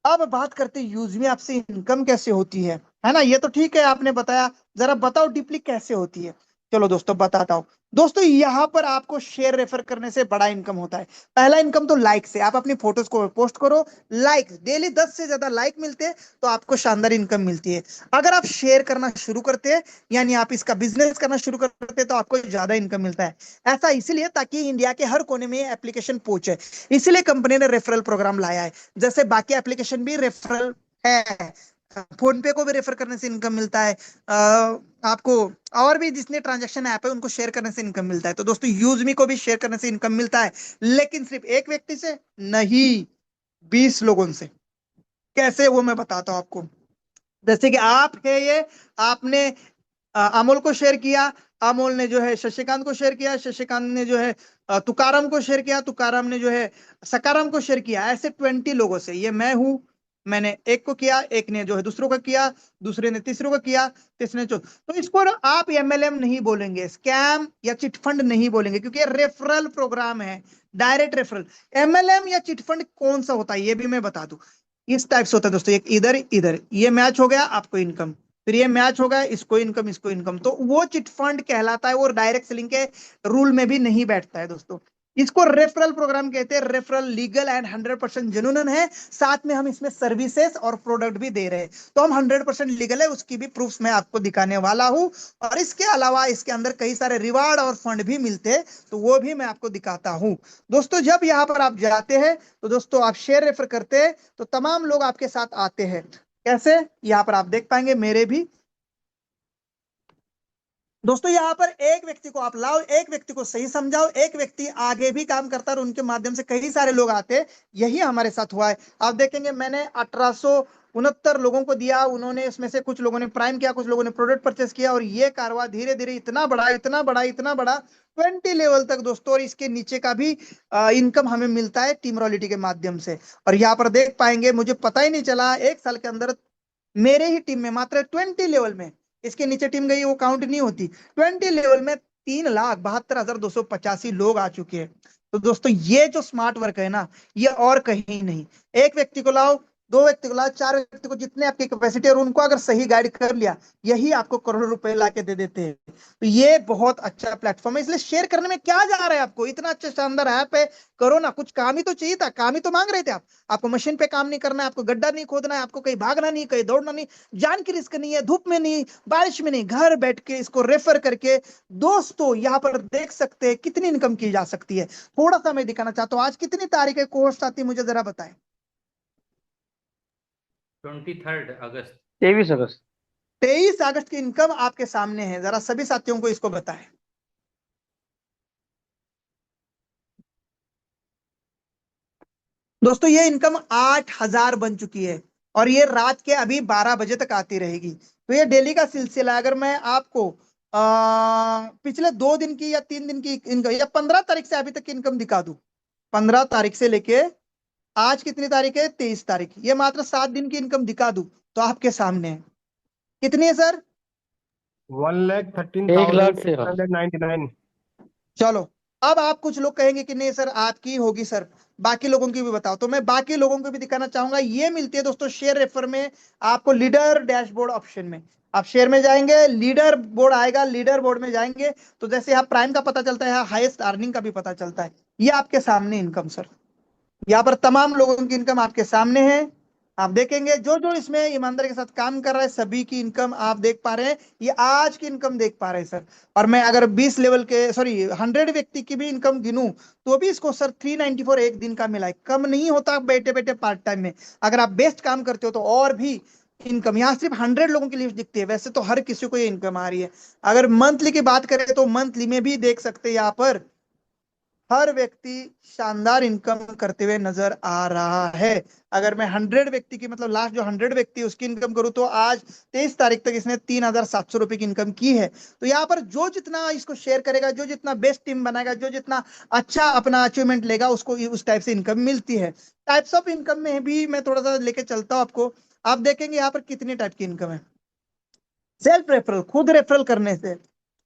अब बात करते हैं यूजमी आपसे इनकम कैसे होती है ना। ये तो ठीक है आपने बताया, जरा बताओ डीपली कैसे होती है। चलो दोस्तों बताता हूं। दोस्तों यहाँ पर आपको शेयर रेफर करने से बड़ा इनकम होता है। पहला इनकम तो लाइक से, आप अपनी फोटोज को पोस्ट करो, लाइक डेली 10 से ज्यादा लाइक मिलते हैं तो आपको शानदार इनकम मिलती है। अगर आप शेयर करना शुरू करते हैं, यानी आप इसका बिजनेस करना शुरू करते हैं, तो आपको ज्यादा इनकम मिलता है। ऐसा इसीलिए ताकि इंडिया के हर कोने में एप्लीकेशन पहुंचे, इसलिए कंपनी ने रेफरल प्रोग्राम लाया है। जैसे बाकी एप्लीकेशन भी रेफरल है, फोन पे को भी रेफर करने से इनकम मिलता है, आपको और भी जितने ट्रांजैक्शन ऐप है उनको शेयर करने से इनकम मिलता है। तो दोस्तों यूजमी को भी शेयर करने से इनकम मिलता है, लेकिन सिर्फ एक व्यक्ति से नहीं, 20 लोगों से। कैसे वो मैं बताता हूं आपको। जैसे कि आप है ये, आपने अमोल को शेयर किया, अमोल ने जो है शशिकांत को शेयर किया, शशिकांत ने जो है तुकाराम को शेयर किया, तुकाराम ने जो है सकाराम को शेयर किया, ऐसे 20 लोगों से। ये मैं हूं, मैंने एक को किया, एक ने जो है दूसरों का किया, दूसरे ने तीसरों का किया, तीसरे ने तो इसको आप एमएलएम नहीं बोलेंगे, स्कैम या चिटफंड नहीं बोलेंगे, क्योंकि ये रेफरल प्रोग्राम है, डायरेक्ट रेफरल। एमएलएम या चिटफंड कौन सा होता है ये भी मैं बता दूं। इस टाइप से होता है दोस्तों, एक इधर इधर, ये मैच हो गया आपको इनकम, फिर ये मैच होगा इसको इनकम इसको इनकम, तो वो चिट फंड कहलाता है, वो डायरेक्ट सेलिंग के रूल में भी नहीं बैठता है दोस्तों। इसको रेफरल प्रोग्राम कहते हैं। रेफरल लीगल एंड 100% जेन्युइन है, साथ में हम इसमें सर्विसेज और प्रोडक्ट भी दे रहे हैं, तो हम 100% लीगल है, उसकी भी प्रूफ मैं आपको दिखाने वाला हूं। और इसके अलावा इसके अंदर कई सारे रिवार्ड और फंड भी मिलते हैं, तो वो भी मैं आपको दिखाता हूं। दोस्तों जब यहाँ पर आप जाते हैं तो दोस्तों आप शेयर रेफर करते हैं तो तमाम लोग आपके साथ आते हैं। कैसे, यहाँ पर आप देख पाएंगे मेरे भी। दोस्तों यहाँ पर एक व्यक्ति को आप लाओ, एक व्यक्ति को सही समझाओ, एक व्यक्ति आगे भी काम करता है और उनके माध्यम से कई सारे लोग आते हैं। यही हमारे साथ हुआ है। आप देखेंगे मैंने 1869 लोगों को दिया, उन्होंने इसमें से कुछ लोगों ने प्राइम किया, कुछ लोगों ने प्रोडक्ट परचेस किया, और ये कारवा धीरे धीरे इतना बड़ा इतना बड़ा इतना बड़ा 20 लेवल तक दोस्तों। और इसके नीचे का भी इनकम हमें मिलता है टीम रॉयल्टी के माध्यम से। और यहाँ पर देख पाएंगे, मुझे पता ही नहीं चला, एक साल के अंदर मेरे ही टीम में मात्र 20 लेवल में, इसके नीचे टीम गई वो काउंट नहीं होती, 20 लेवल में 3,72,285 लोग आ चुके हैं। तो दोस्तों ये जो स्मार्ट वर्क है ना, ये और कहीं नहीं। एक व्यक्ति को लाओ, 2 व्यक्ति को लाओ, 4 व्यक्ति को, जितने आपकी कैपेसिटी है, और उनको अगर सही गाइड कर लिया, यही आपको करोड़ों रुपए ला के दे देते हैं। तो ये बहुत अच्छा प्लेटफॉर्म है, इसलिए शेयर करने में क्या जा रहा है आपको, इतना अच्छा शानदार ऐप है, करो ना। कुछ काम ही तो चाहिए था, काम ही तो मांग रहे थे आप। आपको मशीन पे काम नहीं करना है, आपको गड्ढा नहीं खोदना है, आपको कहीं भागना नहीं, कहीं दौड़ना नहीं, जान की रिस्क नहीं है, धूप में नहीं, बारिश में नहीं, घर बैठ के इसको रेफर करके दोस्तों यहाँ पर देख सकते हैं कितनी इनकम की जा सकती है। थोड़ा सा मैं दिखाना चाहता हूँ, आज कितनी तारीख है, कोर्स आती है, मुझे जरा बताएं। 23 अगस्त। 23 अगस्त। 23 अगस्त की इनकम आपके सामने है, जरा सभी साथियों को इसको बताएं। दोस्तों ये इनकम 8,000 बन चुकी है, और ये रात के अभी 12 बजे तक आती रहेगी। तो ये डेली का सिलसिला है। अगर मैं आपको पिछले 2 दिन की या 3 दिन की इनकम, या 15 तारीख से अभी तक की इनकम दिखा दूं, 15 तारीख से लेके आज कितनी तारीख है, 23 तारीख, ये मात्र 7 दिन की इनकम दिखा दूं तो आपके सामने है। कितनी है सर? 1,13,699। चलो, अब आप कुछ लोग कहेंगे कि नहीं सर आपकी होगी सर, बाकी लोगों की भी बताओ, तो मैं बाकी लोगों को भी दिखाना चाहूंगा। ये मिलती है दोस्तों शेयर रेफर में आपको, लीडर डैशबोर्ड ऑप्शन में। आप शेयर में जाएंगे, लीडर बोर्ड आएगा, लीडर बोर्ड में जाएंगे तो जैसे यहाँ प्राइम का पता चलता है, यहाँ हाईएस्ट अर्निंग का भी पता चलता है। ये आपके सामने इनकम सर, यहाँ पर तमाम लोगों की इनकम आपके सामने है। आप देखेंगे जो जो इसमें ईमानदारी के साथ काम कर रहा है, सभी की इनकम आप देख पा रहे हैं, ये आज की इनकम देख पा रहे हैं सर। और मैं अगर 20 लेवल के, सॉरी 100 व्यक्ति की भी इनकम गिनूं तो भी इसको सर 394 एक दिन का मिला है, कम नहीं होता बैठे बैठे पार्ट टाइम में। अगर आप बेस्ट काम करते हो तो और भी इनकम, यहाँ सिर्फ 100 लोगों की लिस्ट दिखती है, वैसे तो हर किसी को ये इनकम आ रही है। अगर मंथली की बात करें तो मंथली में भी देख सकते हैं यहाँ पर हर व्यक्ति शानदार इनकम करते हुए नजर आ रहा है। अगर मैं 100 व्यक्ति की, मतलब लास्ट जो 100 व्यक्ति है उसकी इनकम करूं, तो आज 23 तारीख तक इसने 3,700 रुपए की इनकम की है। तो यहाँ पर जो जितना इसको शेयर करेगा, जो जितना बेस्ट टीम बनाएगा, जो जितना अच्छा अपना अचीवमेंट लेगा, उसको उस टाइप से इनकम मिलती है। टाइप्स ऑफ इनकम में भी मैं थोड़ा सा लेके चलता हूँ आपको। आप देखेंगे यहाँ पर कितनी टाइप की इनकम है। सेल्फ रेफरल, खुद रेफरल करने से,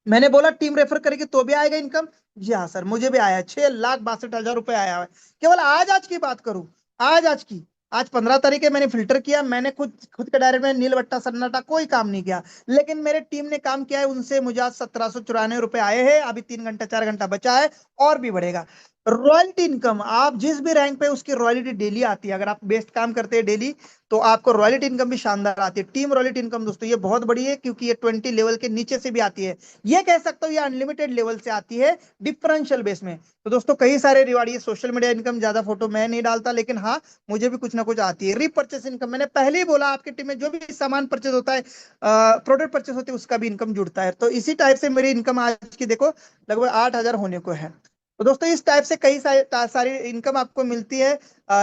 मैंने बोला टीम रेफर करेगी तो भी आएगा इनकम। जी हाँ सर, मुझे भी आया, 6,62,000 रुपए आया है। केवल आज की बात करूं, आज की, आज 15 तारीख है, मैंने फिल्टर किया, मैंने खुद खुद के डायरेक्ट में नील बट्टा सन्नाटा कोई काम नहीं किया, लेकिन मेरे टीम ने काम किया है, उनसे मुझे आज 1,794 रुपए आए हैं। अभी 3 घंटा 4 घंटा बचा है और भी बढ़ेगा। रॉयल्टी इनकम, आप जिस भी रैंक पे उसकी रॉयल्टी डेली आती है। अगर आप बेस्ट काम करते हैं डेली, तो आपको रॉयल्टी इनकम भी शानदार आती है। टीम रॉयल्टी इनकम दोस्तों ये बहुत बड़ी है, क्योंकि ये 20 लेवल के नीचे से भी आती है। ये कह सकता हूँ ये अनलिमिटेड लेवल से आती है, डिफरेंशियल बेस में। तो दोस्तों कई सारे रिवार्ड, ये सोशल मीडिया इनकम ज्यादा फोटो मैं नहीं डालता, लेकिन हाँ मुझे भी कुछ ना कुछ आती है। रीपरचेस इनकम, मैंने पहले ही बोला, आपकी टीम में जो भी सामान परचेज होता है, प्रोडक्ट परचेज होते हैं, उसका भी इनकम जुड़ता है। तो इसी टाइप से मेरी इनकम आज की देखो लगभग 8,000 होने को है। तो दोस्तों इस टाइप से कई सारी इनकम आपको मिलती है।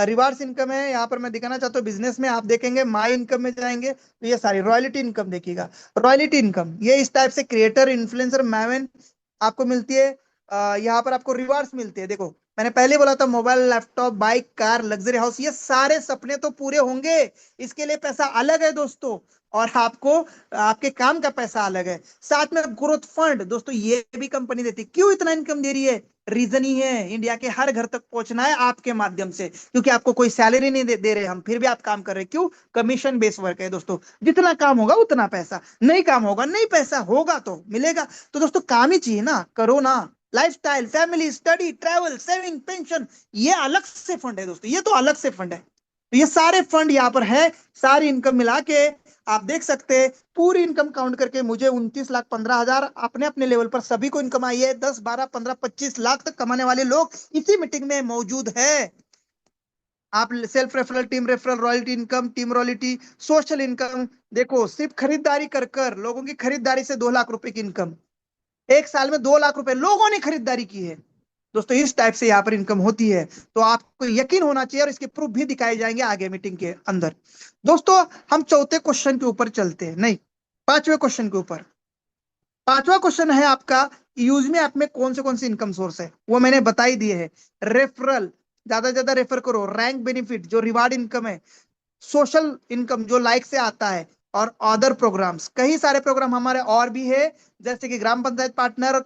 रिवार्ड्स इनकम है, यहाँ पर मैं दिखाना चाहता हूँ। बिजनेस में आप देखेंगे, माई इनकम में जाएंगे तो ये सारी रॉयल्टी इनकम देखिएगा। रॉयल्टी इनकम ये इस टाइप से क्रिएटर, इन्फ्लुएंसर, मैवन आपको मिलती है। यहाँ पर आपको रिवार्ड्स मिलते हैं। देखो मैंने पहले बोला था, mobile, laptop, bike, car, luxury house, ये सारे सपने तो पूरे होंगे, इसके लिए पैसा अलग है दोस्तों। और आपको आपके काम का पैसा अलग है। साथ में ग्रोथ फंड दोस्तों, ये भी कंपनी देती है। क्यों इतना इनकम दे रही है? रीजन ही है, इंडिया के हर घर तक पहुंचना है आपके माध्यम से, क्योंकि आपको कोई सैलरी नहीं दे रहे हम, फिर भी आप काम कर रहे हैं। क्यों? कमीशन बेस्ड वर्क है दोस्तों। जितना काम होगा उतना पैसा, नहीं काम होगा नहीं पैसा, होगा तो मिलेगा। तो दोस्तों काम ही चाहिए ना, करो ना। Lifestyle, family, study, travel, saving, pension, ये अलग से फंड है दोस्तों, ये तो अलग से फंड है। तो ये सारे फंड यहाँ पर है, सारी इनकम मिला के आप देख सकते हैं। पूरी इनकम काउंट करके मुझे 29,15,000 अपने अपने लेवल पर सभी को इनकम आई है। 10, 12, 15, 25 लाख तक कमाने वाले लोग इसी मीटिंग में मौजूद है। आप self referral, team referral, royalty income, team royalty, social income, देखो सिर्फ खरीदारी कर कर लोगों की खरीदारी से 2 लाख रुपए की इनकम, एक साल में 2 लाख रुपए लोगों ने खरीदारी की है दोस्तों। इस टाइप से यहाँ पर इनकम होती है, तो आपको यकीन होना चाहिए, और इसके प्रूफ भी दिखाए जाएंगे आगे मीटिंग के अंदर। दोस्तों हम चौथे क्वेश्चन के ऊपर चलते हैं, नहीं 5वें क्वेश्चन के ऊपर। 5वां क्वेश्चन है आपका, यूजमी ऐप में कौन से इनकम सोर्स है, वो मैंने बता ही दिए है। रेफरल, ज्यादा से ज्यादा रेफर करो। रैंक बेनिफिट जो रिवार्ड इनकम है। सोशल इनकम जो लाइक से आता है। और अदर प्रोग्राम्स, कई सारे प्रोग्राम हमारे और भी है, जैसे कि ग्राम पंचायत पार्टनर,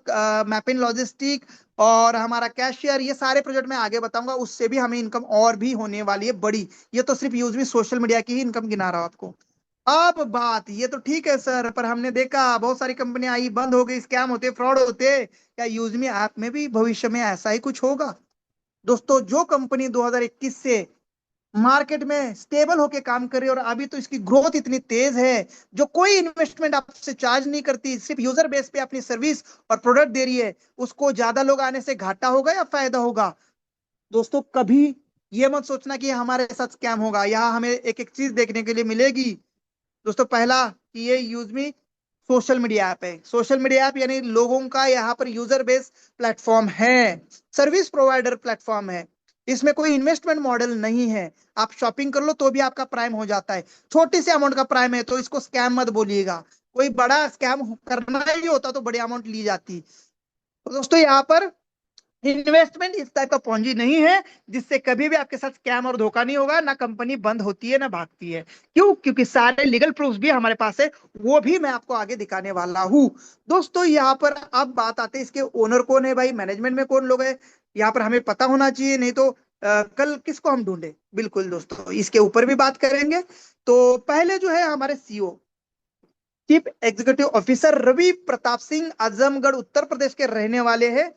मैपिन लॉजिस्टिक, और हमारा कैशियर। ये सारे प्रोजेक्ट मैं आगे बताऊंगा, उससे भी हमें इनकम और भी होने वाली है बड़ी। ये तो सिर्फ यूज भी सोशल मीडिया की ही इनकम गिना रहा हूं आपको। अब बात ये तो ठीक है सर, पर हमने देखा बहुत सारी कंपनियां आई, बंद हो गई, स्कैम होते, फ्रॉड होते। क्या यूजमी ऐप में भी भविष्य में ऐसा ही कुछ होगा? दोस्तों जो कंपनी 2021 से मार्केट में स्टेबल होके काम कर रही है, और अभी तो इसकी ग्रोथ इतनी तेज है, जो कोई इन्वेस्टमेंट आपसे चार्ज नहीं करती, सिर्फ यूजर बेस पे अपनी सर्विस और प्रोडक्ट दे रही है, उसको ज्यादा लोग आने से घाटा होगा या फायदा होगा? दोस्तों कभी ये मत सोचना कि हमारे साथ स्कैम होगा। यहाँ हमें एक एक चीज देखने के लिए मिलेगी दोस्तों। पहला कि ये यूजमी सोशल मीडिया ऐप है। सोशल मीडिया ऐप यानी लोगों का यहाँ पर यूजर बेस प्लेटफॉर्म है, सर्विस प्रोवाइडर प्लेटफॉर्म है। इसमें कोई इन्वेस्टमेंट मॉडल नहीं है। आप शॉपिंग कर लो तो भी आपका प्राइम हो जाता है। छोटी सी अमाउंट का प्राइम है, तो इसको स्कैम मत बोलिएगा। कोई बड़ा स्कैम करना ही होता तो बड़ी अमाउंट ली जाती। तो दोस्तों यहाँ पर इन्वेस्टमेंट इस टाइप का पूंजी नहीं है, जिससे कभी भी आपके साथ स्कैम और धोखा नहीं होगा। ना कंपनी बंद होती है ना भागती है। क्यों? क्योंकि सारे लीगल प्रूफ्स भी हमारे पास है, वो भी मैं आपको आगे दिखाने वाला हूं। दोस्तों यहाँ पर अब बात आते है इसके ओनर कौन है भाई, मैनेजमेंट में कौन लोग है, यहाँ पर हमें पता होना चाहिए, नहीं तो कल किसको हम ढूंढे। बिल्कुल दोस्तों इसके ऊपर भी बात करेंगे। तो पहले जो है हमारे CEO, chief executive officer Ravi Pratap Singh, Azamgarh Uttar Pradesh के रहने वाले हैं,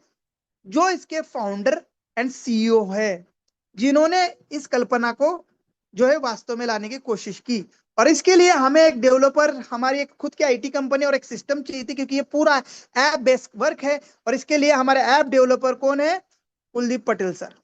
जो इसके फाउंडर एंड सीईओ है, जिन्होंने इस कल्पना को जो है वास्तव में लाने की कोशिश की। और इसके लिए हमें एक डेवलपर, हमारी एक खुद की आईटी कंपनी और एक सिस्टम चाहिए थी, क्योंकि ये पूरा ऐप बेस्ड वर्क है। और इसके लिए हमारे ऐप डेवलपर कौन है? कुलदीप पटेल सर।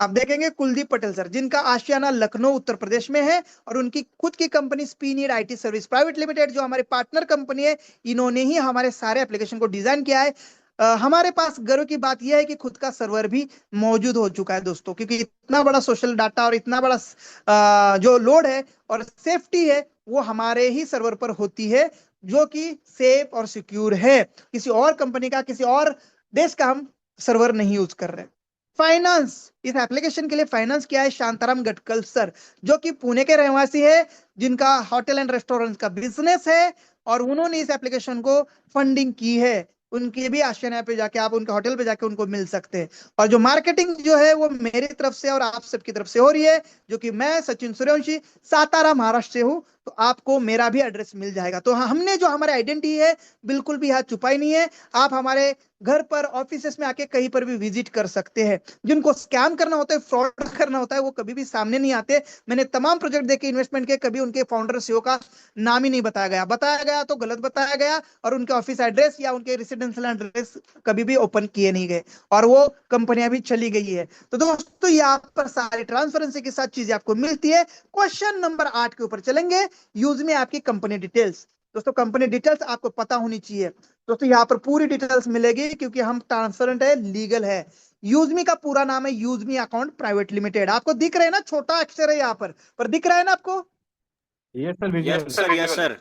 आप देखेंगे कुलदीप पटेल सर, जिनका आशियाना लखनऊ उत्तर प्रदेश में है, और उनकी खुद की कंपनी स्पीनीड आईटी सर्विस प्राइवेट लिमिटेड, जो हमारे पार्टनर कंपनी है, इन्होंने ही हमारे सारे एप्लीकेशन को डिजाइन किया है। हमारे पास गर्व की बात यह है कि खुद का सर्वर भी मौजूद हो चुका है दोस्तों, क्योंकि इतना बड़ा सोशल डाटा और इतना बड़ा जो लोड है और सेफ्टी है वो हमारे ही सर्वर पर होती है, जो कि सेफ और सिक्योर है। किसी और कंपनी का, किसी और देश का हम सर्वर नहीं यूज कर रहे। फाइनेंस, इस एप्लीकेशन के लिए फाइनेंस किया है शांताराम गटकल सर, जो कि पुणे के रहवासी है, जिनका होटल एंड रेस्टोरेंट का बिजनेस है, और उन्होंने इस एप्लीकेशन को फंडिंग की है। उनके भी आशियाने पे जाके आप उनके होटल पे जाके उनको मिल सकते हैं। और जो मार्केटिंग जो है वो मेरी तरफ से और आप सबकी तरफ से हो रही है, जो कि मैं सचिन सूर्यवंशी सातारा महाराष्ट्र से हूँ, तो आपको मेरा भी एड्रेस मिल जाएगा। तो हमने जो हमारे आइडेंटिटी है बिल्कुल भी यहाँ छुपाई नहीं है। आप हमारे घर पर, ऑफिस में आके कहीं पर भी विजिट कर सकते हैं। जिनको स्कैम करना होता है, फ्रॉड करना होता है, वो कभी भी सामने नहीं आते। मैंने तमाम प्रोजेक्ट देखे इन्वेस्टमेंट के, कभी उनके फाउंडर सीईओ का नाम ही नहीं बताया गया तो गलत बताया गया, और उनके ऑफिस एड्रेस या उनके रेसिडेंशियल एड्रेस कभी भी ओपन किए नहीं गए, और वो कंपनियां भी चली गई है। तो दोस्तों यहाँ पर सारी ट्रांसपेरेंसी के साथ चीजें आपको मिलती है। क्वेश्चन नंबर 8 के ऊपर चलेंगे। यूज में आपकी कंपनी डिटेल्स। दोस्तों कंपनी डिटेल्स आपको पता होनी चाहिए दोस्तों, यहाँ पर पूरी डिटेल्स मिलेगी, क्योंकि हम ट्रांसपेरेंट है, लीगल है। यूजमी का पूरा नाम है यूजमी अकाउंट प्राइवेट लिमिटेड। आपको दिख रहा है ना, छोटा अक्षर है यहाँ पर दिख रहा है ना आपको? Yes sir, yes sir.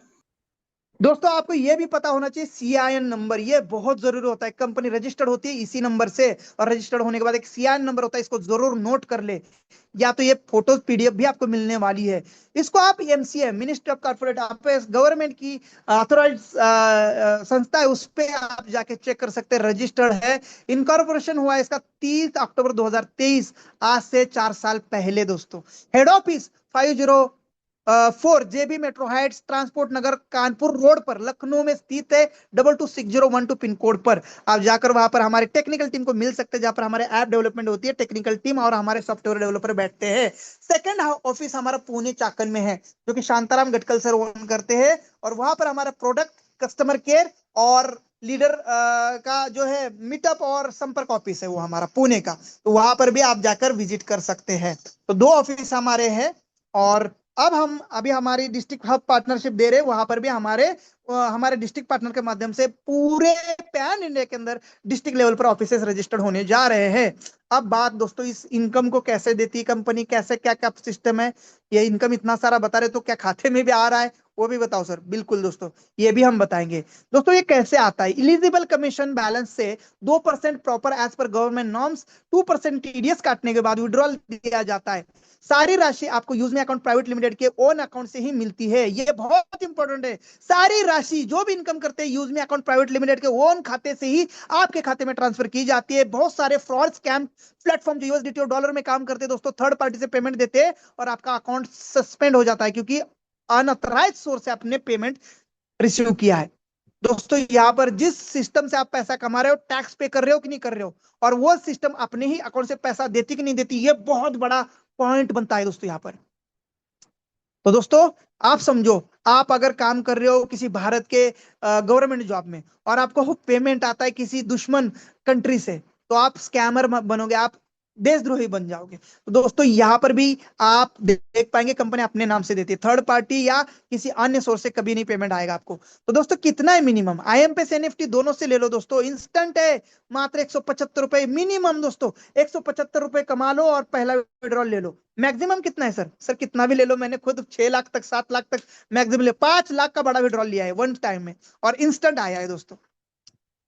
दोस्तों आपको यह भी पता होना चाहिए सीआईएन नंबर, ये बहुत जरूरी होता है। कंपनी रजिस्टर्ड होती है इसी नंबर से, और रजिस्टर्ड होने के बाद एक सीआईएन नंबर होता है, इसको जरूर नोट कर ले। या तो ये फोटो पीडीएफ भी आपको मिलने वाली है। इसको आप MCA, ministry of corporate affairs, government की ऑथराइज संस्था है, उस पर आप जाके चेक कर सकते हैं, रजिस्टर्ड है। इनकॉर्पोरेशन हुआ है इसका 30 अक्टूबर 2023, आज से 4 साल पहले दोस्तों। हेड ऑफिस 504 जेबी मेट्रो हाइट्स, ट्रांसपोर्ट नगर, कानपुर रोड पर, लखनऊ में स्थित है। 226012 पिन कोड पर आप जाकर वहां पर हमारे टेक्निकल टीम को मिल सकते हैं, जहां पर हमारे ऐप डेवलपमेंट होती है, टेक्निकल टीम और हमारे सॉफ्टवेयर डेवलपर बैठते हैं। सेकंड ऑफिस हमारा पुणे चाकन में है, जो कि शांताराम गटकल सर ओन करते हैं, और वहां पर हमारा प्रोडक्ट, कस्टमर केयर और लीडर का जो है मीटअप और संपर्क ऑफिस है वो हमारा पुणे का। तो वहां पर भी आप जाकर विजिट कर सकते हैं। तो 2 ऑफिस हमारे हैं। और अब हम अभी हमारी डिस्ट्रिक्ट हब पार्टनरशिप दे रहे हैं, वहां पर भी हमारे डिस्ट्रिक्ट पार्टनर के माध्यम से पूरे पैन इंडिया के अंदर डिस्ट्रिक्ट लेवल पर ऑफिसेस रजिस्टर्ड होने जा रहे हैं। अब बात दोस्तों इस इनकम को कैसे देती है कंपनी, कैसे क्या क्या सिस्टम है, ये इनकम इतना सारा बता रहे तो क्या खाते में भी आ रहा है वो भी बताओ सर। बिल्कुल दोस्तों, ये भी हम बताएंगे। दोस्तों ये कैसे आता है? इलिजिबल कमीशन बैलेंस से 2% proper as per government norms, 2% TDS काटने के बाद विड्रॉल दिया जाता है। सारी राशि आपको यूजमी अकाउंट प्राइवेट लिमिटेड के ओन अकाउंट से ही मिलती है, ये बहुत इंपॉर्टेंट है। सारी राशि जो भी इनकम करते हैं यूजमी अकाउंट प्राइवेट लिमिटेड के ओन खाते से ही आपके खाते में ट्रांसफर की जाती है। बहुत सारे फ्रॉड स्कैम प्लेटफॉर्म जो यूएसडीटी और डॉलर में काम करते हैं दोस्तों, थर्ड पार्टी से पेमेंट देते हैं और आपका अकाउंट सस्पेंड हो जाता है, क्योंकि अनऑथराइज्ड सोर्स से आपने पेमेंट रिसीव किया है। दोस्तों यहाँ पर जिस सिस्टम से आप पैसा कमा रहे हो, टैक्स पे कर रहे हो कि नहीं कर रहे हो, और वो सिस्टम अपने ही अकाउंट से पैसा देती कि नहीं देती, ये बहुत बड़ा पॉइंट बनता है दोस्तों यहाँ पर। तो दोस्तों आप समझो, आप अगर काम कर रहे हो किसी भारत के गवर्नमेंट जॉब में, और आपको पेमेंट आता है किसी दुश्मन कंट्री से, तो आप स्कैमर बनोगे, आप देशद्रोही बन जाओगे। तो दोस्तों यहाँ पर भी आप देख पाएंगे कंपनी अपने नाम से देती है, थर्ड पार्टी या किसी अन्य सोर्स से कभी नहीं पेमेंट आएगा आपको। तो दोस्तों कितना है मिनिमम? IMPS एनएफटी दोनों से ले लो दोस्तों, इंस्टेंट है, मात्र 175 रुपए मिनिमम दोस्तों। 175 रुपए कमा लो और पहला विड्रॉल ले लो। मैक्सिमम कितना है सर? सर कितना भी ले लो, मैंने खुद 6 लाख तक 7 लाख तक मैक्सिमम ले, 5 लाख का बड़ा विड्रॉल लिया है वन टाइम में, और इंस्टेंट आया है दोस्तों।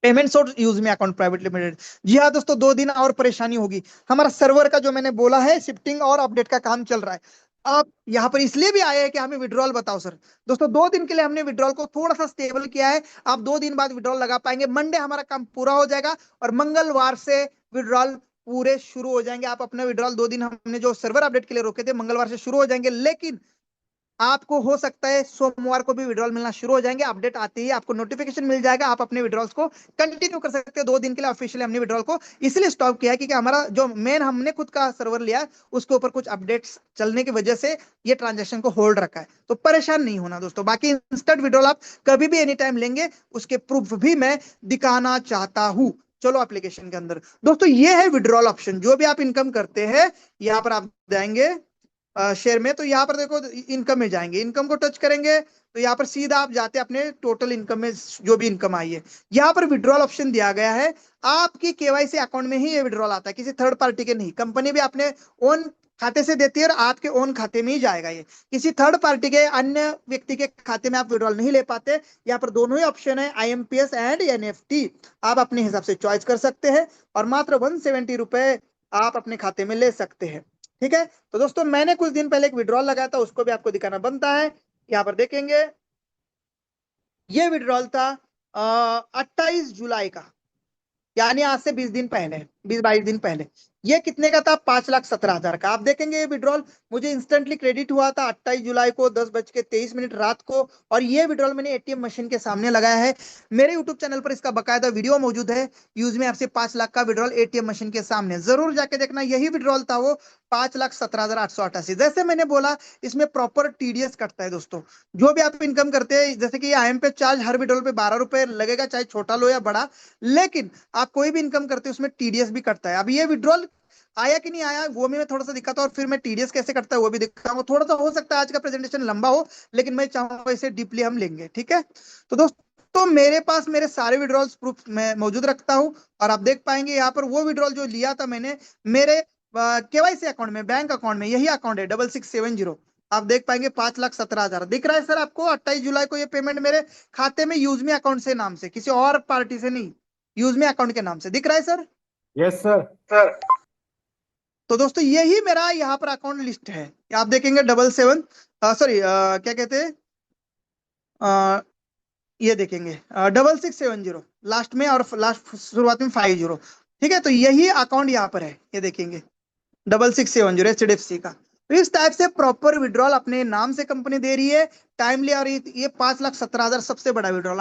Payment source USEME account private limited. जी हाँ दोस्तों, 2 दिन और परेशानी होगी। हमारा सर्वर का जो मैंने बोला है, शिफ्टिंग और अपडेट का काम चल रहा है। आप यहाँ पर इसलिए भी आए हैं कि हमें विड्रॉल बताओ सर। दोस्तों 2 दिन के लिए हमने विड्रॉल को थोड़ा सा स्टेबल किया है, आप 2 दिन बाद विड्रॉल लगा पाएंगे। मंडे हमारा काम पूरा हो जाएगा और मंगलवार से विड्रॉल पूरे शुरू हो जाएंगे। आप अपने विड्रॉल 2 दिन हमने जो सर्वर अपडेट के लिए रोके थे, मंगलवार से शुरू हो जाएंगे, लेकिन आपको हो सकता है सोमवार को भी विड्रॉल मिलना शुरू हो जाएंगे। अपडेट आते ही आपको नोटिफिकेशन मिल जाएगा, आप अपने विड्रॉल्स को कंटिन्यू कर सकते हैं। 2 दिन के लिए ऑफिशियली हमने विड्रॉल को इसलिए स्टॉप किया है क्योंकि हमारा जो मेन हमने खुद का सर्वर लिया उसके ऊपर कुछ अपडेट्स चलने की वजह से ये ट्रांजेक्शन को होल्ड रखा है। तो परेशान नहीं होना दोस्तों। बाकी इंस्टेंट विड्रॉल आप कभी भी एनी टाइम लेंगे, उसके प्रूफ भी मैं दिखाना चाहता हूं। चलो एप्लीकेशन के अंदर दोस्तों, ये है विड्रॉल ऑप्शन। जो भी आप इनकम करते हैं यहाँ पर आप जाएंगे शेयर में, तो यहाँ पर देखो इनकम में जाएंगे, इनकम को टच करेंगे तो यहाँ पर सीधा आप जाते हैं अपने टोटल इनकम में जो भी इनकम आई है। यहाँ पर विड्रॉल ऑप्शन दिया गया है, आपकी केवाईसी अकाउंट में ही ये विड्रॉल आता है, किसी थर्ड पार्टी के नहीं। कंपनी भी अपने ओन खाते से देती है और आपके ओन खाते में ही जाएगा, ये किसी थर्ड पार्टी के अन्य व्यक्ति के खाते में आप विड्रॉल नहीं ले पाते। यहाँ पर दोनों ही ऑप्शन है, IMPS एंड NEFT, आप अपने हिसाब से चॉइस कर सकते हैं और मात्र 170 रुपए आप अपने खाते में ले सकते हैं। ठीक है, तो दोस्तों मैंने कुछ दिन पहले एक विड्रॉल लगाया था, उसको भी आपको दिखाना बनता है। यहाँ पर देखेंगे ये विड्रॉल था 28 जुलाई का, यानी आज से 20 दिन पहले, 20-22 दिन पहले। ये कितने का था? 5,17,000 का। आप देखेंगे ये विड्रॉल मुझे इंस्टेंटली क्रेडिट हुआ था 28 जुलाई को 10:23 रात को, और ये विड्रॉल मैंने ATM मशीन के सामने लगाया है। मेरे यूट्यूब चैनल पर इसका बकायदा वीडियो मौजूद है, यूज में आपसे 5 लाख का विड्रॉल ATM मशीन के सामने, जरूर जाके देखना। यही विड्रॉल था वो 5,17,888। जैसे मैंने बोला, इसमें प्रॉपर TDS कटता है दोस्तों। जो भी आप इनकम करते हैं, जैसे कि IMPS चार्ज हर विड्रॉल पे 12 रुपए लगेगा, चाहे छोटा लो या बड़ा, लेकिन आप कोई भी इनकम करते हैं उसमें TDS भी कटता है। अब ये विड्रॉल आया कि नहीं आया वो मैं थोड़ा सा दिखाता हूँ, और फिर मैं TDS कैसे करता है वो भी दिखाऊंगा। थोड़ा सा हो सकता है आज का प्रेजेंटेशन लंबा हो, लेकिन मैं चाहूंगा इसे डीपली हम लेंगे। ठीक है, तो दोस्तों मेरे पास मेरे सारे विड्रॉल्स प्रूफ मैं मौजूद रखता हूं, और आप देख पाएंगे यहाँ पर वो विड्रॉल जो लिया था मैंने मेरे KYC अकाउंट में, बैंक अकाउंट में, यही अकाउंट है 6670। आप देख पाएंगे 5,17,000 दिख रहा है सर आपको। 28 जुलाई को ये पेमेंट मेरे खाते में यूजमी अकाउंट से नाम से, किसी और पार्टी से नहीं, यूजमी अकाउंट के नाम से दिख रहा है सर। Yes sir. तो दोस्तों यही मेरा यहाँ पर अकाउंट लिस्ट है। आप देखेंगे 77 सॉरी क्या कहते हैं, ये देखेंगे 6670 लास्ट में, और लास्ट शुरुआत में 50। ठीक है, तो यही अकाउंट यहाँ पर है, ये देखेंगे 6670 HDFC का। तो इस टाइप से प्रॉपर विड्रॉल अपने नाम से कंपनी दे रही है टाइमली, और ये 5,17,000 सबसे बड़ा विड्रॉल,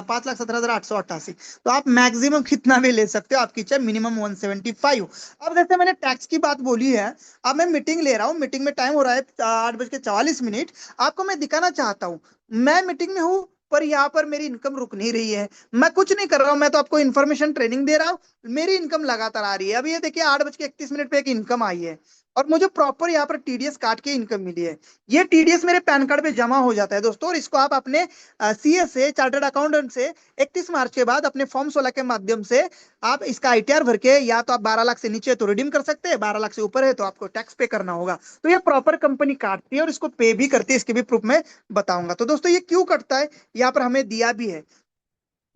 5,17,888। तो आप मैक्सिमम कितना भी ले सकते हो, आपकी चाहे मिनिमम 175। अब जैसे मैंने टैक्स की बात बोली है, अब मैं मीटिंग ले रहा हूँ, मीटिंग में टाइम हो रहा है 8:44, आपको मैं दिखाना चाहता हूँ मैं मीटिंग में हूँ, पर यहाँ पर मेरी इनकम रुक नहीं रही है। मैं कुछ नहीं कर रहा हूँ, मैं तो आपको इन्फॉर्मेशन ट्रेनिंग दे रहा हूँ, मेरी इनकम लगातार आ रही है। अब ये देखिए 8:31 पे एक इनकम आई है, और मुझे प्रॉपर यहाँ पर TDS काट के इनकम मिली है। ये TDS मेरे पैन कार्ड पे जमा हो जाता है दोस्तों, और इसको आप अपने CSA चार्टर्ड अकाउंटेंट से 31 मार्च के बाद अपने फॉर्म 16 के माध्यम से आप इसका ITR भर के, या तो आप 12 लाख से नीचे तो रिडीम कर सकते हैं, 12 लाख से ऊपर है तो आपको टैक्स पे करना होगा। तो ये प्रॉपर कंपनी काटती है और इसको पे भी करती है, इसके भी प्रूफ में बताऊंगा। तो दोस्तों ये क्यों कटता है, यहाँ पर हमें दिया भी है।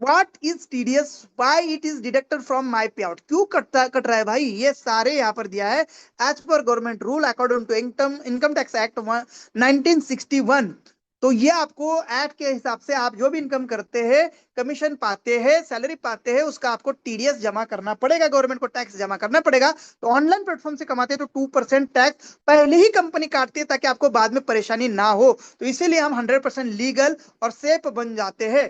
What is TDS? Why it is deducted from my payout? क्यों कट रहा है भाई, ये सारे यहाँ पर दिया है as per government rule according to income tax act 1961। तो ये आपको एक्ट के हिसाब से आप जो भी इनकम करते हैं, कमीशन पाते हैं, सैलरी पाते हैं, उसका आपको TDS जमा करना पड़ेगा, गवर्नमेंट को टैक्स जमा करना पड़ेगा। तो ऑनलाइन प्लेटफॉर्म से कमाते हैं तो 2% टैक्स पहले ही कंपनी काटती है, ताकि आपको बाद में परेशानी ना हो। तो इसीलिए हम 100% लीगल और सेफ बन जाते हैं।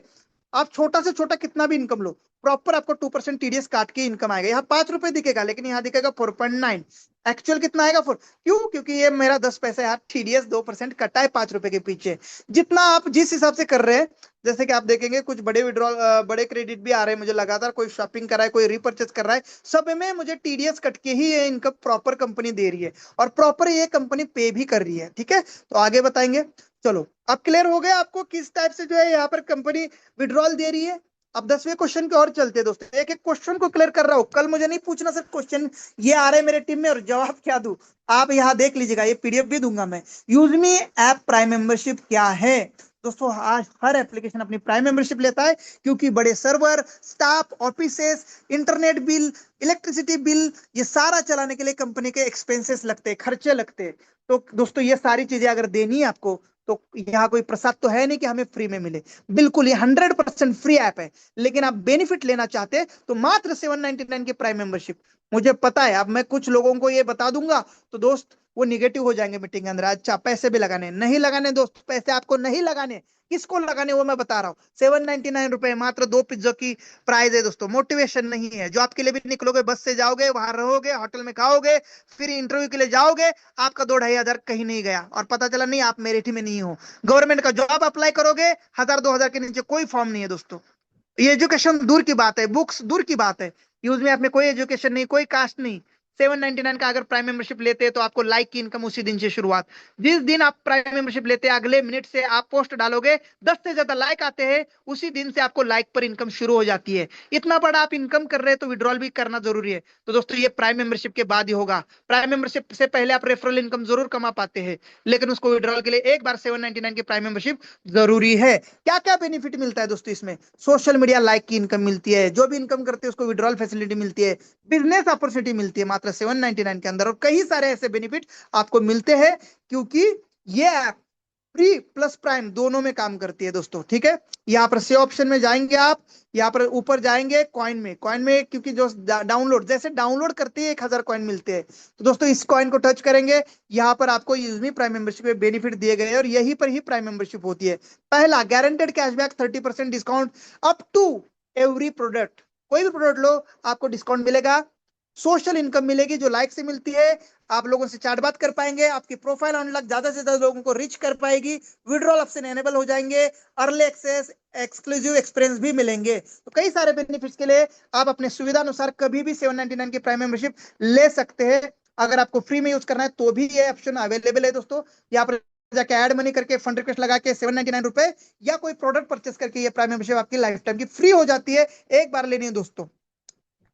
आप छोटा से छोटा कितना भी इनकम लो, प्रॉपर आपको 2% TDS काट के इनकम आएगा। यहाँ 5 रुपए दिखेगा, लेकिन यहाँ दिखेगा 4.9। एक्चुअल कितना आएगा 4? क्यों? क्योंकि ये मेरा 10 पैसे यार TDS 2% कटा है 5 रुपए के पीछे। जितना आप जिस हिसाब से कर रहे हैं, जैसे कि आप देखेंगे कुछ बड़े विड्रॉल, बड़े क्रेडिट भी आ रहे हैं मुझे लगातार, कोई शॉपिंग कर रहा है, कोई रिपर्चेस कर रहा है, सब में मुझे TDS कट के ही ये इनकम प्रॉपर कंपनी दे रही है, और प्रॉपर ये कंपनी पे भी कर रही है। ठीक है, तो आगे बताएंगे। चलो अब क्लियर हो गया आपको किस टाइप से जो है यहाँ पर कंपनी विड्रॉल दे रही है। अब 10वें क्वेश्चन की ओर चलते हैं दोस्तों, एक एक क्वेश्चन को क्लियर कर रहा हूं। कल मुझे नहीं पूछना सर क्वेश्चन ये आ रहे हैं मेरे टीम में और जवाब क्या दूं, आप यहाँ देख लीजिएगा, ये PDF भी दूंगा मैं। यूजमी ऐप प्राइम मेंबरशिप क्या है दोस्तों? आज हर एप्लीकेशन अपनी प्राइम मेंबरशिप लेता है, क्योंकि बड़े server, staff, offices, internet bill, electricity bill, ये सारा चलाने के लिए कंपनी के एक्सपेंसेस लगते हैं, खर्चे लगते हैं। तो दोस्तों ये सारी चीजें अगर देनी है आपको, तो यहाँ कोई प्रसाद तो है नहीं कि हमें फ्री में मिले, बिल्कुल ये 100% फ्री ऐप है। लेकिन आप बेनिफिट लेना चाहते हैं तो मात्र 799 की प्राइम मेंबरशिप। मुझे पता है, अब मैं कुछ लोगों को ये बता दूंगा तो दोस्त वो निगेटिव हो जाएंगे मीटिंग के अंदर। अच्छा पैसे भी लगाने नहीं लगाने दोस्त, पैसे आपको नहीं लगाने, किसको लगाने वो मैं बता रहा हूँ। 799 रुपए मात्र 2 पिज्जा की प्राइस है दोस्तों, मोटिवेशन नहीं है। जो आपके लिए भी निकलोगे, बस से जाओगे, वहां रहोगे, होटल में खाओगे, फिर इंटरव्यू के लिए जाओगे, आपका 2-2,500 कहीं नहीं गया, और पता चला नहीं आप मेरिट में नहीं हो। गवर्नमेंट का जॉब अप्लाई करोगे, 1,000-2,000 के नीचे कोई फॉर्म नहीं है दोस्तों। ये एजुकेशन दूर की बात है, बुक्स दूर की बात है, यूज में आप में कोई एजुकेशन नहीं, कोई कास्ट नहीं, 799 का अगर प्राइम मेंबरशिप लेते हैं तो आपको लाइक की इनकम उसी दिन से शुरुआत। जिस दिन आप प्राइम मेंबरशिप लेते हैं अगले मिनट से आप पोस्ट डालोगे, 10 से ज्यादा लाइक आते हैं, उसी दिन से आपको लाइक पर इनकम शुरू हो जाती है। इतना बड़ा आप इनकम कर रहे हैं तो विड्रॉल भी करना जरूरी है। तो दोस्तों ये प्राइम मेंबरशिप के बाद ही होगा। प्राइम मेंबरशिप से पहले आप रेफरल इनकम जरूर कमा पाते हैं, लेकिन उसको विड्रॉल के लिए एक बार 799 की प्राइम मेंबरशिप जरूरी है। क्या क्या बेनिफिट मिलता है दोस्तों इसमें? सोशल मीडिया लाइक की इनकम मिलती है, जो भी इनकम करते हैं उसको विड्रॉल फैसिलिटी मिलती है, बिजनेस अपॉर्चुनिटी मिलती है मात्र 799 के अंदर, और कई सारे ऐसे बेनिफिट आपको मिलते हैं, क्योंकि ये ऐप फ्री प्लस प्राइम दोनों में काम करती है दोस्तों। ठीक है, यहाँ पर से ऑप्शन में जाएंगे आप, यहाँ पर ऊपर जाएंगे कॉइन में क्योंकि जो डाउनलोड जैसे डाउनलोड करते हैं 1000 कॉइन मिलते हैं। तो दोस्तों इस कॉइन को टच करेंगे, यहाँ पर आपको यूजमी प्राइम मेंबरशिप में बेनिफिट दिए गए हैं और यहीं पर ही प्राइम मेंबरशिप होती है। पहला guaranteed cashback 30% discount up to every product, कोई भी प्रोडक्ट लो आपको डिस्काउंट मिलेगा। सोशल इनकम मिलेगी जो लाइक से मिलती है, आप लोगों से चैट बात कर पाएंगे, आपकी प्रोफाइल अनलॉक ज्यादा से ज्यादा लोगों को रीच कर पाएगी, विड्रॉल ऑप्शन एनेबल हो जाएंगे, अर्ली एक्सेस एक्सक्लूसिव एक्सपीरियंस भी मिलेंगे। तो कई सारे बेनिफिट्स के लिए आप अपने सुविधा अनुसार कभी भी 799 की प्राइम मेंबरशिप ले सकते हैं। अगर आपको फ्री में यूज करना है तो भी ये ऑप्शन अवेलेबल है दोस्तों। यहाँ पर जाके ऐड मनी करके फंड रिक्वेस्ट लगा के 799 रुपए या कोई प्रोडक्ट परचेस करके ये प्राइम मेंबरशिप आपकी लाइफ टाइम की फ्री हो जाती है। एक बार लेनी है दोस्तों,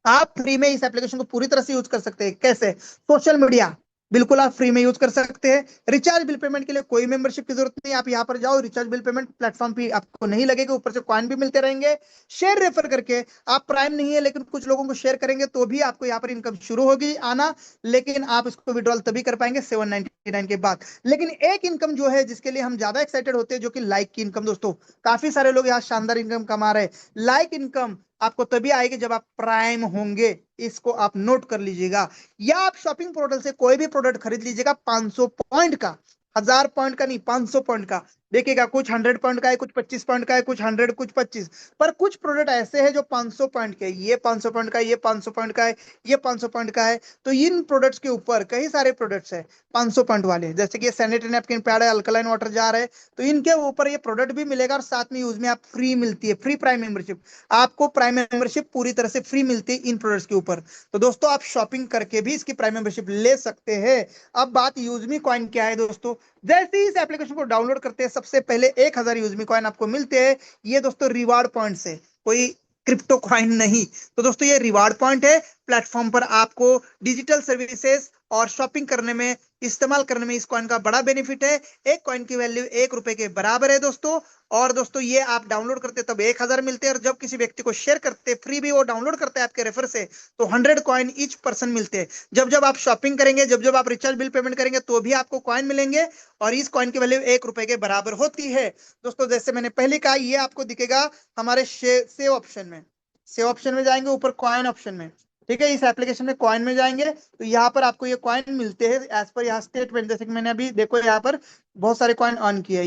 आप फ्री में इस एप्लीकेशन को पूरी तरह से यूज कर सकते हैं। कैसे? सोशल मीडिया बिल्कुल आप फ्री में यूज कर सकते हैं। रिचार्ज बिल पेमेंट के लिए कोई मेंबरशिप की जरूरत नहीं, आप यहां पर जाओ, रिचार्ज बिल पेमेंट प्लेटफॉर्म पे आपको नहीं लगेगा, ऊपर से कॉइन भी मिलते रहेंगे। शेयर रेफर करके, आप प्राइम नहीं है लेकिन कुछ लोगों को शेयर करेंगे तो भी आपको यहाँ पर इनकम शुरू होगी आना, लेकिन आप इसको विड्रॉल तभी कर पाएंगे 799 के बाद। लेकिन एक इनकम जो है जिसके लिए हम ज्यादा एक्साइटेड होते हैं, जो कि लाइक की इनकम दोस्तों। काफी सारे लोग यहाँ शानदार इनकम कमा रहे हैं। लाइक इनकम आपको तभी आएगी जब आप प्राइम होंगे, इसको आप नोट कर लीजिएगा। या आप शॉपिंग पोर्टल से कोई भी प्रोडक्ट खरीद लीजिएगा 500 पॉइंट का, 1000 पॉइंट का नहीं, 500 पॉइंट का। देखिएगा कुछ 100 पॉइंट का है, कुछ 25 पॉइंट का है, कुछ 100, कुछ 25, पर कुछ प्रोडक्ट ऐसे हैं जो 500 पॉइंट के, ये 500 पॉइंट का, ये 500 पॉइंट का है, ये 500 पॉइंट का है। तो इन प्रोडक्ट्स के ऊपर कई सारे प्रोडक्ट्स हैं 500 पॉइंट वाले, जैसे कि सैनिटरी नैपकिन पैड है, अल्कलाइन वाटर जार है, तो इनके ऊपर ये प्रोडक्ट भी मिलेगा और साथ में यूज में आप फ्री मिलती है, फ्री प्राइम मेंबरशिप। आपको प्राइम मेंबरशिप पूरी तरह से फ्री मिलती है इन प्रोडक्ट्स के ऊपर। तो दोस्तों आप शॉपिंग करके भी इसकी प्राइम मेंबरशिप ले सकते हैं। अब बात यूजमी कॉइन क्या है दोस्तों। जैसे ही इस एप्लीकेशन को डाउनलोड करते हैं सबसे पहले 1000 यूजमी कॉइन आपको मिलते हैं। ये दोस्तों रिवार्ड पॉइंट है, कोई क्रिप्टो कॉइन नहीं। तो दोस्तों ये रिवार्ड पॉइंट है, प्लेटफॉर्म पर आपको डिजिटल सर्विसेज और शॉपिंग करने में, इस्तेमाल करने में इस कॉइन का बड़ा बेनिफिट है। एक कॉइन की वैल्यू 1 रुपए के बराबर है दोस्तों। और दोस्तों ये आप डाउनलोड करते तब 1000 मिलते हैं, और जब किसी व्यक्ति को शेयर करते फ्री भी वो डाउनलोड करते हैं आपके रेफर से, तो 100 कॉइन ईच पर्सन मिलते हैं। जब जब आप शॉपिंग करेंगे, जब जब आप रिचार्ज बिल पेमेंट करेंगे तो भी आपको कॉइन मिलेंगे, और इस कॉइन की वैल्यू 1 रुपए के बराबर होती है दोस्तों। जैसे मैंने पहले कहा, ये आपको दिखेगा हमारे सेव ऑप्शन में। सेव ऑप्शन में जाएंगे, ऊपर कॉइन ऑप्शन में, ठीक है, इस एप्लीकेशन में कॉइन में जाएंगे तो यहाँ पर आपको ये कॉइन मिलते हैं एज पर यहाँ स्टेटमेंट। जैसे कि मैंने अभी देखो यहाँ पर बहुत सारे कॉइन अर्न किए हैं,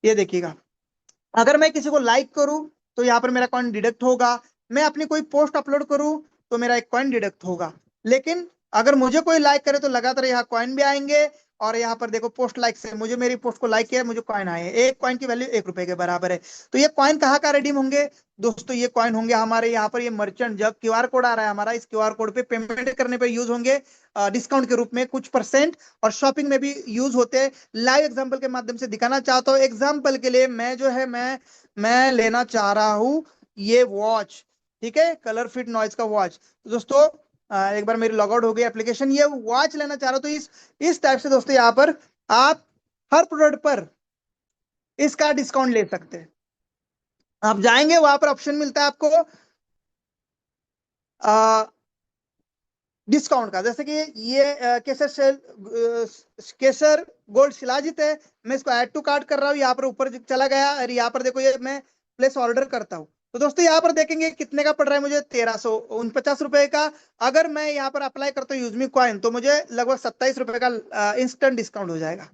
ये देखिएगा। अगर मैं किसी को लाइक करूं तो यहाँ पर मेरा कॉइन डिडक्ट होगा, मैं अपनी कोई पोस्ट अपलोड करूं तो मेरा एक कॉइन डिडक्ट होगा। लेकिन अगर मुझे कोई लाइक करे तो लगातार यहाँ कॉइन भी आएंगे, और यहाँ पर देखो पोस्ट लाइक से मुझे मेरी पोस्ट को लाइक किया, मुझे कॉइन आए हैं। एक कॉइन की वैल्यू 1 रुपए के बराबर है। तो ये कॉइन कहाँ का रिडीम होंगे दोस्तों? ये कॉइन होंगे हमारे यहाँ पर, ये मर्चेंट जब क्यूआर कोड आ रहा है हमारा, इस क्यूआर कोड पे पेमेंट करने पे यूज होंगे डिस्काउंट के रूप में कुछ %, और शॉपिंग में भी यूज होते हैं। लाइव एग्जांपल के माध्यम से दिखाना चाहता हूँ। एग्जांपल के लिए मैं जो है मैं लेना चाह रहा हूँ ये वॉच, ठीक है, कलर फिट नॉइज का वॉच। तो दोस्तों एक बार मेरी लॉग आउट हो गई एप्लीकेशन, ये वॉच लेना चाह रहा हूँ। तो इस टाइप से दोस्तों यहाँ पर आप हर प्रोडक्ट पर इसका डिस्काउंट ले सकते हैं। आप जाएंगे वहां पर ऑप्शन मिलता है आपको डिस्काउंट का, जैसे कि ये केसर गोल्ड शिलाजित है, मैं इसको ऐड टू कार्ट कर रहा हूँ, यहाँ पर ऊपर चला गया, और यहाँ पर देखो ये मैं प्लेस ऑर्डर करता हूँ। तो दोस्तों यहाँ पर देखेंगे कितने का पड़ रहा है मुझे, 1349 रुपए का। अगर मैं यहाँ पर अप्लाई करता हूँ यूजमी कॉइन तो मुझे लगभग 27 रुपए का इंस्टेंट डिस्काउंट हो जाएगा।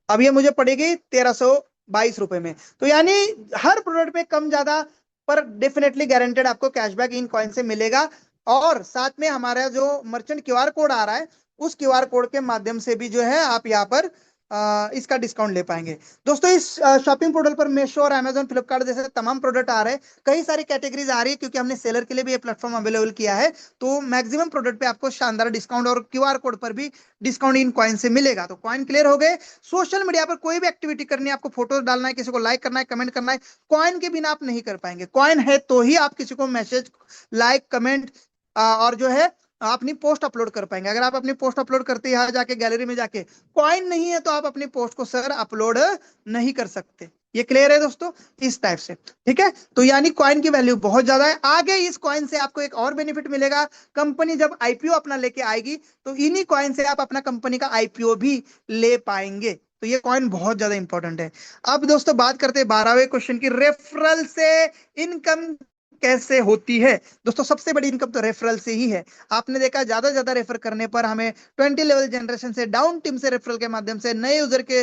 अब ये मुझे पड़ेगी 1322 रुपए में। तो यानी हर प्रोडक्ट पे कम ज्यादा पर डेफिनेटली गारंटेड आपको कैशबैक इन कॉइन से मिलेगा। और साथ में हमारा जो मर्चेंट क्यूआर कोड आ रहा है, उस क्यूआर कोड के माध्यम से भी जो है आप यहाँ पर इसका डिस्काउंट ले पाएंगे। दोस्तों इस शॉपिंग पोर्टल पर मीशो और अमेजोन फ्लिपकार्ट जैसे तमाम प्रोडक्ट आ रहे हैं, कई सारी कैटेगरीज आ रही है क्योंकि हमने सेलर के लिए भी ये प्लेटफॉर्म अवेलेबल किया है। तो मैक्सिमम प्रोडक्ट पे आपको शानदार डिस्काउंट और क्यूआर कोड पर भी डिस्काउंट इन कॉइन से मिलेगा। तो कॉइन क्लियर हो गए। सोशल मीडिया पर कोई भी एक्टिविटी करनी है, आपको फोटो डालना है, किसी को लाइक करना है, कमेंट करना है, कॉइन के बिना आप नहीं कर पाएंगे। कॉइन है तो ही आप किसी को मैसेज, लाइक, कमेंट और जो है अपनी पोस्ट अपलोड कर पाएंगे। अगर आप अपनी पोस्ट अपलोड करते यहाँ जाके गैलरी में जाके कॉइन नहीं है तो आप अपनी पोस्ट को सर अपलोड नहीं कर सकते। ये क्लियर है दोस्तों, इस टाइप से, ठीक है। तो यानी कॉइन की वैल्यू बहुत ज्यादा है। आगे इस कॉइन से आपको एक और बेनिफिट मिलेगा, कंपनी जब आईपीओ अपना लेके आएगी तो इन्हीं कॉइन से आप अपना कंपनी का आईपीओ भी ले पाएंगे। तो ये कॉइन बहुत ज्यादा इंपॉर्टेंट है। अब दोस्तों बात करते हैं 12वें क्वेश्चन की, रेफरल से इनकम कैसे होती है। दोस्तों सबसे बड़ी इनकम तो रेफरल से ही है। आपने देखा ज्यादा से ज्यादा रेफर करने पर हमें 20 लेवल जनरेशन से, डाउन टीम से, रेफरल के माध्यम से, नए यूजर के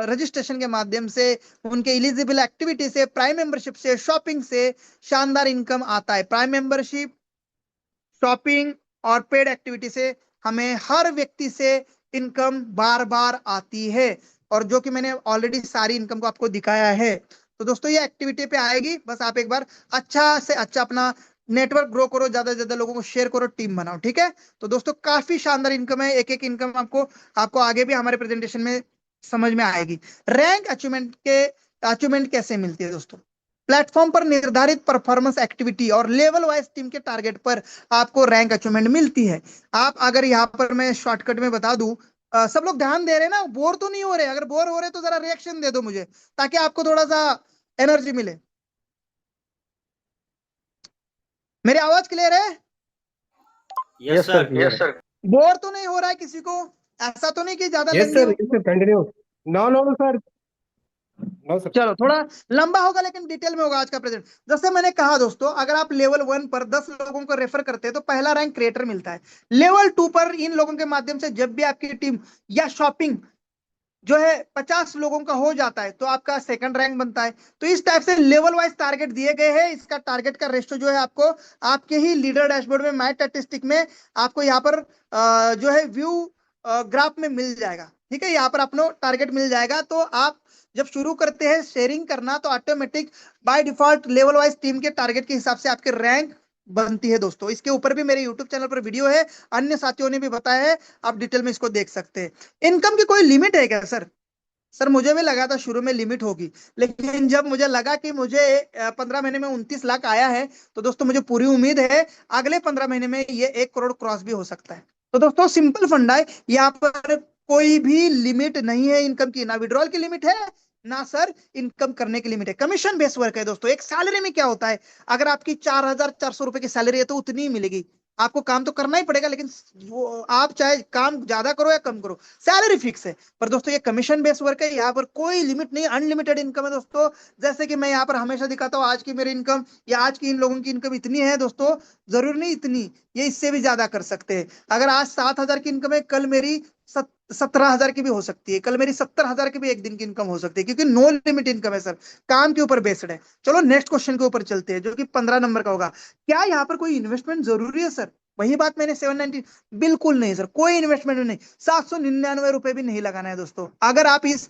रजिस्ट्रेशन के माध्यम से, उनके एलिजिबल एक्टिविटी से, प्राइम मेंबरशिप से, शॉपिंग से शानदार इनकम आता है। प्राइम मेंबरशिप, शॉपिंग और पेड एक्टिविटी से हमें हर व्यक्ति से इनकम बार बार आती है, और जो कि मैंने ऑलरेडी सारी इनकम को आपको दिखाया है। तो दोस्तों ये एक्टिविटी पे आएगी, बस आप एक बार अच्छा से अच्छा अपना नेटवर्क ग्रो करो, ज्यादा से ज्यादा लोगों को शेयर करो, टीम बनाओ, ठीक है। तो दोस्तों काफी शानदार इनकम है, एक एक इनकम आपको आगे भी हमारे प्रेजेंटेशन में समझ में आएगी। रैंक अचीवमेंट कैसे मिलती है दोस्तों, प्लेटफॉर्म पर निर्धारित परफॉर्मेंस एक्टिविटी और लेवल वाइज टीम के टारगेट पर आपको रैंक अचीवमेंट मिलती है। आप अगर यहाँ पर मैं शॉर्टकट में बता दूं, सब लोग ध्यान दे रहे हैं ना, बोर तो नहीं हो रहे? अगर बोर हो रहे तो जरा रिएक्शन दे दो मुझे, ताकि आपको थोड़ा सा एनर्जी मिले। मेरी आवाज क्लियर है? Yes sir, yes sir. Bore तो नहीं हो रहा है किसी को? ऐसा तो नहीं कि ज्यादा यस लेंदी सर, हो? Yes sir, continue. No no sir, no sir. चलो थोड़ा लंबा होगा लेकिन डिटेल में होगा आज का प्रेजेंट। जैसे मैंने कहा दोस्तों, अगर आप लेवल 1 पर 10 लोगों को रेफर करते हैं तो पहला रैंक क्रिएटर मिलता है। लेवल 2 पर इन लोगों के माध्यम से जब भी आपकी टीम या शॉपिंग जो है 50 लोगों का हो जाता है तो आपका सेकंड रैंक बनता है। तो इस टाइप से लेवल वाइज टारगेट दिए गए हैं। इसका टारगेट का रेशियो जो है आपको आपके ही लीडर डैशबोर्ड में, माय स्टैटिस्टिक में आपको यहाँ पर जो है व्यू ग्राफ में मिल जाएगा, ठीक है। यहाँ पर अपना टारगेट मिल जाएगा। तो आप जब शुरू करते हैं शेयरिंग करना तो automatic by default level wise team के टारगेट के हिसाब से आपके रैंक बनती है दोस्तों। इसके ऊपर भी मेरे यूट्यूब चैनल पर वीडियो है, अन्य साथियों ने भी बताया है, आप डिटेल में इसको देख सकते हैं। इनकम की कोई लिमिट है क्या सर? सर मुझे भी लगा था शुरू में लिमिट होगी, लेकिन जब मुझे लगा कि मुझे 15 महीने में 29 लाख आया है तो दोस्तों मुझे पूरी उम्मीद है अगले 15 महीने में ये 1 करोड़ क्रॉस भी हो सकता है। तो दोस्तों सिंपल फंडा है, यहाँ पर कोई भी लिमिट नहीं है इनकम की, ना विड्रॉल की लिमिट है, ना सर इनकम करने की लिमिट है। कमीशन बेस वर्क है दोस्तों। एक सैलरी में क्या होता है, अगर आपकी 4,400 रुपए की सैलरी है तो उतनी ही मिलेगी। आपको काम तो करना ही पड़ेगा, लेकिन वो आप चाहे काम ज्यादा करो या कम करो, सैलरी फिक्स है। पर दोस्तों ये कमीशन बेस वर्क है, यहाँ पर कोई लिमिट नहीं, अनलिमिटेड इनकम है दोस्तों। जैसे कि मैं यहाँ पर हमेशा दिखाता हूँ, आज की मेरी इनकम या आज की इन लोगों की इनकम इतनी है दोस्तों, जरूरी नहीं इतनी, ये इससे भी ज्यादा कर सकते हैं। अगर आज 7,000 की इनकम है, कल मेरी 17,000 की भी हो सकती है, कल मेरी 70,000 की भी एक दिन की इनकम हो सकती है, क्योंकि नो लिमिट इनकम है सर, काम के ऊपर बेस्ड है। चलो नेक्स्ट क्वेश्चन के ऊपर चलते हैं, जो कि 15 नंबर का होगा। क्या यहाँ पर कोई इन्वेस्टमेंट जरूरी है सर? वही बात मैंने 790, बिल्कुल नहीं सर, कोई इन्वेस्टमेंट नहीं। 799 रुपए भी नहीं लगाना है दोस्तों। अगर आप इस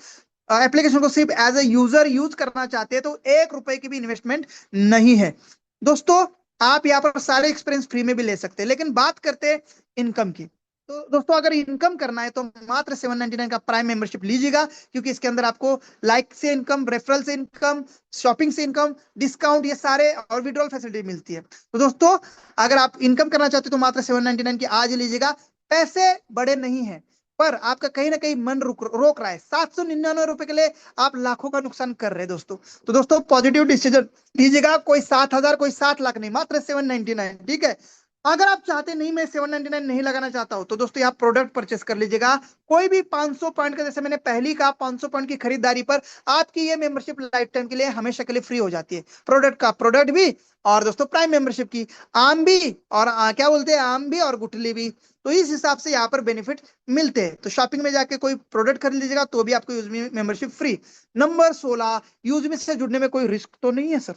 एप्लीकेशन को सिर्फ एज ए यूजर यूज करना चाहते हैं तो 1 रुपए की भी इन्वेस्टमेंट नहीं है दोस्तों। आप यहाँ पर सारे एक्सपीरियंस फ्री में भी ले सकते हैं। लेकिन बात करते हैं इनकम की, तो दोस्तों अगर इनकम करना है तो मात्र 799 का प्राइम मेंबरशिप लीजिएगा, क्योंकि इसके अंदर आपको लाइक से इनकम, रेफरल से इनकम, शॉपिंग से इनकम, डिस्काउंट, ये सारे और विड्रॉल फैसिलिटी मिलती है। तो दोस्तों अगर आप इनकम करना चाहते हो तो मात्र 799 की आज लीजिएगा। पैसे बड़े नहीं है, पर आपका कहीं ना कहीं मन रोक रहा है। 799 रुपए के लिए आप लाखों का नुकसान कर रहे हैं दोस्तों। तो दोस्तों पॉजिटिव डिसीजन लीजिएगा, कोई 7,000 कोई 7 लाख नहीं, मात्र 799, ठीक है। अगर आप चाहते नहीं मैं 799 नहीं लगाना चाहता हूं तो दोस्तों आप प्रोडक्ट परचेस कर लीजिएगा। कोई भी 500 पॉइंट का, जैसे मैंने पहली कहा, 500 पॉइंट की खरीदारी पर आपकी ये मेंबरशिप लाइफ टाइम के लिए हमेशा के लिए फ्री हो जाती है। प्रोडक्ट का प्रोडक्ट भी, और दोस्तों प्राइम मेंबरशिप की आम भी, और क्या बोलते हैं, आम भी और गुठली भी। तो इस हिसाब से यहाँ पर बेनिफिट मिलते हैं। तो शॉपिंग में जाके कोई प्रोडक्ट खरीद लीजिएगा तो भी आपको यूजमी मेंबरशिप फ्री। नंबर 16, यूजमी से जुड़ने में कोई रिस्क तो नहीं है सर?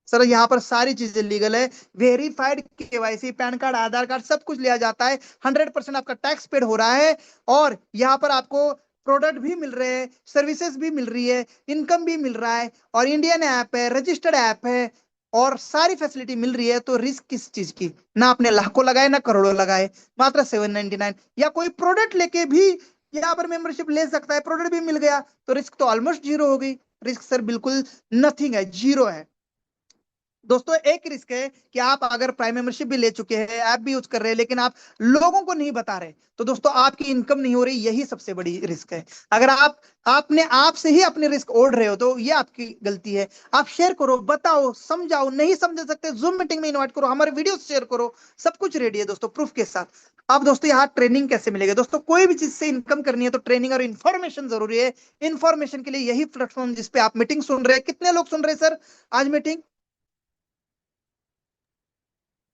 सर यहाँ पर सारी चीजें लीगल है, वेरीफाइड केवाईसी, पैन कार्ड, आधार कार्ड, सब कुछ लिया जाता है, 100% आपका टैक्स पेड हो रहा है। और यहाँ पर आपको प्रोडक्ट भी मिल रहे हैं, सर्विसेज भी मिल रही है, इनकम भी मिल रहा है, और इंडियन ऐप है, रजिस्टर्ड ऐप है, और सारी फैसिलिटी मिल रही है, तो रिस्क किस चीज की? ना आपने लाखों लगाए ना करोड़ों लगाए, मात्र 799। या कोई प्रोडक्ट लेके भी यहाँ पर मेंबरशिप ले सकता है, प्रोडक्ट भी मिल गया, तो रिस्क तो ऑलमोस्ट जीरो हो गई। रिस्क सर बिल्कुल नथिंग है, जीरो है। दोस्तों एक रिस्क है कि आप अगर प्राइम मेंबरशिप भी ले चुके हैं, ऐप भी यूज कर रहे हैं, लेकिन आप लोगों को नहीं बता रहे, तो दोस्तों आपकी इनकम नहीं हो रही, यही सबसे बड़ी रिस्क है। अगर आप आपने आप से ही अपने रिस्क ओढ़ रहे हो, तो ये आपकी गलती है। आप शेयर करो, बताओ, समझाओ, नहीं समझ सकते जूम मीटिंग में इनवाइट करो, हमारे वीडियो शेयर करो, सब कुछ रेडी है दोस्तों प्रूफ के साथ। अब दोस्तों यहाँ ट्रेनिंग कैसे मिलेगा? दोस्तों कोई भी चीज से इनकम करनी है तो ट्रेनिंग और इन्फॉर्मेशन जरूरी है। इन्फॉर्मेशन के लिए यही प्लेटफॉर्म जिसपे आप मीटिंग सुन रहे हैं। कितने लोग सुन रहे हैं सर आज मीटिंग?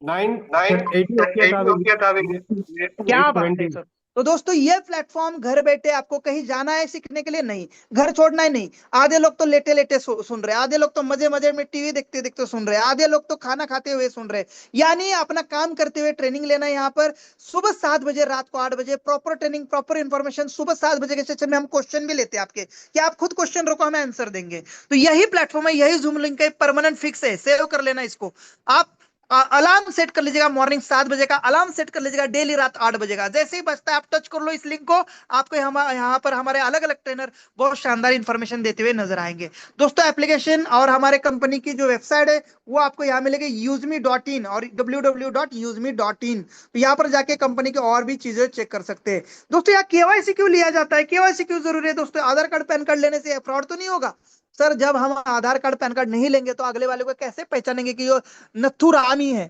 980 हो गया था अभी। क्या बात है 820। सर। तो दोस्तों ये प्लेटफॉर्म घर बैठे आपको कहीं जाना है सीखने के लिए नहीं, घर छोड़ना है नहीं। आधे लोग तो लेटे लेटे सुन रहे हैं, आधे लोग तो मजे मजे में टीवी देखते देखते सुन रहे हैं, आधे लोग तो खाना खाते हुए सुन रहे हैं। यानी अपना काम करते हुए ट्रेनिंग लेना है यहाँ पर। सुबह 7 बजे, रात को 8 बजे, प्रॉपर ट्रेनिंग, प्रॉपर इन्फॉर्मेशन। सुबह 7 बजे के सेशन में हम क्वेश्चन भी लेते हैं आपके, कि आप खुद क्वेश्चन रखो, हमें आंसर देंगे। तो यही प्लेटफॉर्म है, यही जूम लिंक है, परमानेंट फिक्स है, सेव कर लेना इसको आप। अलार्म सेट कर लीजिएगा, मॉर्निंग 7 बजे का अलार्म सेट कर लीजिएगा, डेली रात 8 बजे का। जैसे ही बजता है आप टच कर लो इस लिंक को, आपको यहाँ पर हमारे अलग अलग ट्रेनर बहुत शानदार इंफॉर्मेशन देते हुए नजर आएंगे। दोस्तों एप्लीकेशन और हमारे कंपनी की जो वेबसाइट है वो आपको यहाँ मिलेगी usme.in और www.usme.in। तो यहाँ पर जाके कंपनी की और भी चीजें चेक कर सकते हैं। दोस्तों यहाँ केवाईसी क्यों लिया जाता है, केवाईसी क्यों जरूरी है? दोस्तों आधार कार्ड पैन कार्ड लेने से फ्रॉड तो नहीं होगा? सर जब हम आधार कार्ड पैन कार्ड नहीं लेंगे तो अगले वाले को कैसे पहचानेंगे कि ये नथु राम ही है?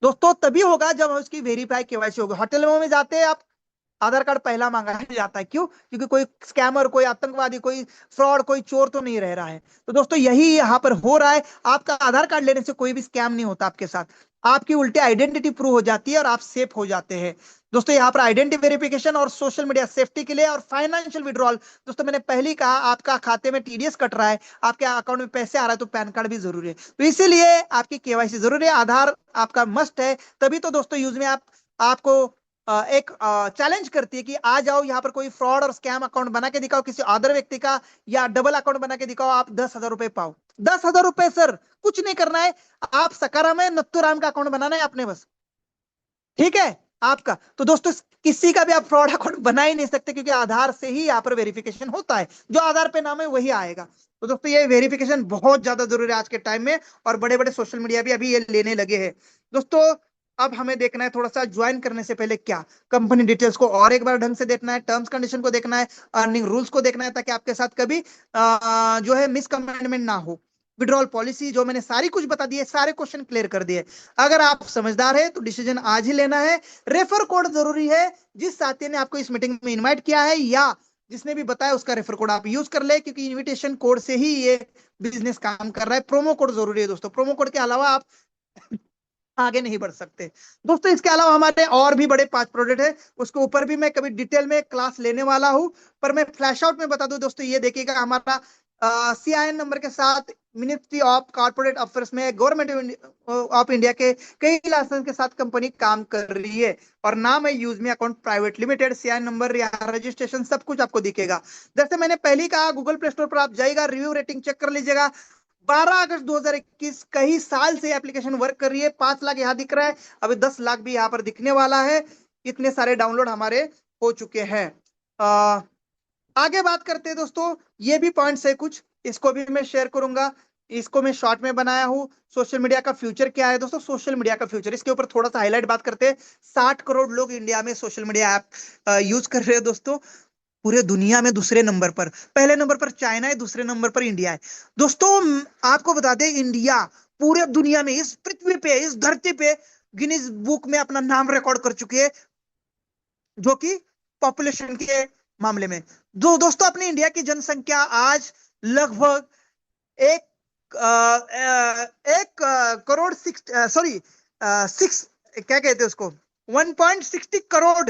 दोस्तों तभी होगा जब उसकी वेरीफाई केवाईसी होगी। होटलों में जाते हैं आप, आधार कार्ड पहला मांगा जाता है, क्यों? क्योंकि कोई स्कैमर, कोई आतंकवादी, कोई फ्रॉड, कोई चोर तो नहीं रह रहा है। तो दोस्तों यही यहाँ पर हो रहा है। आपका आधार कार्ड लेने से कोई भी स्कैम नहीं होता आपके साथ, आपकी उल्टी आइडेंटिटी प्रूव हो जाती है और आप सेफ हो जाते हैं। दोस्तों यहाँ पर आइडेंटिटी वेरिफिकेशन और सोशल मीडिया सेफ्टी के लिए और फाइनेंशियल विड्रॉल। दोस्तों मैंने पहले ही कहा, आपका खाते में टीडीएस कट रहा है, आपके अकाउंट में पैसे आ रहा है, तो पैन कार्ड भी जरूरी है। तो इसीलिए आपकी केवाईसी जरूरी है, आधार आपका मस्ट है। तभी तो दोस्तों यूज में आपको एक चैलेंज करती है कि आ जाओ यहाँ पर, कोई फ्रॉड और स्कैम अकाउंट बना के दिखाओ किसी अदर व्यक्ति का, या डबल अकाउंट बना के दिखाओ, आप 10,000 रुपए पाओ। 10,000 रुपए सर, कुछ नहीं करना है, आप सकाराम है नत्थुराम का अकाउंट बनाना है आपने बस, ठीक है आपका। तो दोस्तों किसी का भी आप फ्रॉड अकाउंट बना ही नहीं सकते, क्योंकि आधार से ही यहाँ पर वेरिफिकेशन होता है, जो आधार पे नाम है वही आएगा। तो दोस्तों ये वेरिफिकेशन बहुत ज्यादा जरूरी है आज के टाइम में, और बड़े बड़े सोशल मीडिया भी अभी ये लेने लगे हैं। दोस्तों अब हमें देखना है थोड़ा सा, ज्वाइन करने से पहले क्या कंपनी डिटेल्स को और एक बार ढंग से देखना है, टर्म्स कंडीशन को देखना है, अर्निंग रूल्स को देखना है, ताकि आपके साथ कभी जो है मिसकमेंटमेंट ना हो। विड्रॉल पॉलिसी जो मैंने सारी कुछ बता दी है, सारे क्वेश्चन क्लियर कर दिए। अगर आप समझदार है तो डिसीजन आज ही लेना है। रेफर कोड जरूरी है, जिस साथी ने आपको इस मीटिंग में इनवाइट किया है या जिसने भी बताया उसका रेफर कोड आप यूज कर ले, क्योंकि इनविटेशन कोड से ही ये बिजनेस काम कर रहा है। प्रोमो कोड जरूरी है दोस्तों, प्रोमो कोड के अलावा आप आगे नहीं बढ़ सकते। दोस्तों इसके अलावा हमारे और भी बड़े 5 प्रोडक्ट है, उसके ऊपर भी मैं कभी डिटेल में क्लास लेने वाला हूं, पर मैं फ्लैश आउट में बता दूं दोस्तों। ये देखिएगा हमारा CIN नंबर के साथ मिनिस्ट्री ऑफ कॉर्पोरेट अफेयर्स में गवर्नमेंट ऑफ इंडिया के कई लाइसेंस के साथ कंपनी काम कर रही है, और नाम है USEME account private limited. CIN number या रजिस्ट्रेशन सब कुछ आपको दिखेगा। जैसे मैंने पहले ही कहा, गूगल प्ले स्टोर पर आप जाइएगा, रिव्यू रेटिंग चेक कर लीजिएगा। 12 अगस्त 2021, कई साल से एप्लीकेशन वर्क कर रही है। 5 लाख यहाँ दिख रहा है, अभी 10 लाख भी यहाँ पर दिखने वाला है। इतने सारे डाउनलोड हमारे हो चुके हैं। आगे बात करते हैं दोस्तों, ये भी पॉइंट्स है कुछ, इसको भी मैं शेयर करूंगा। इसको मैं शॉर्ट में बनाया हूं। सोशल मीडिया का फ्यूचर क्या है दोस्तों? सोशल मीडिया का फ्यूचर, इसके ऊपर थोड़ा सा हाईलाइट बात करते हैं। 60 करोड़ लोग इंडिया में सोशल मीडिया ऐप यूज कर रहे हैं दोस्तों। पूरे दुनिया में दूसरे नंबर पर, पहले नंबर पर चाइना है, दूसरे नंबर पर इंडिया है। दोस्तों आपको बता दें, इंडिया पूरे दुनिया में, इस पृथ्वी पे, इस धरती पे गिनीज बुक में अपना नाम रिकॉर्ड कर चुकी है, जो कि पॉपुलेशन के मामले में। दोस्तों अपने इंडिया की जनसंख्या आज लगभग एक करोड़ 6 क्या कहते हैं उसको, 1.60 करोड़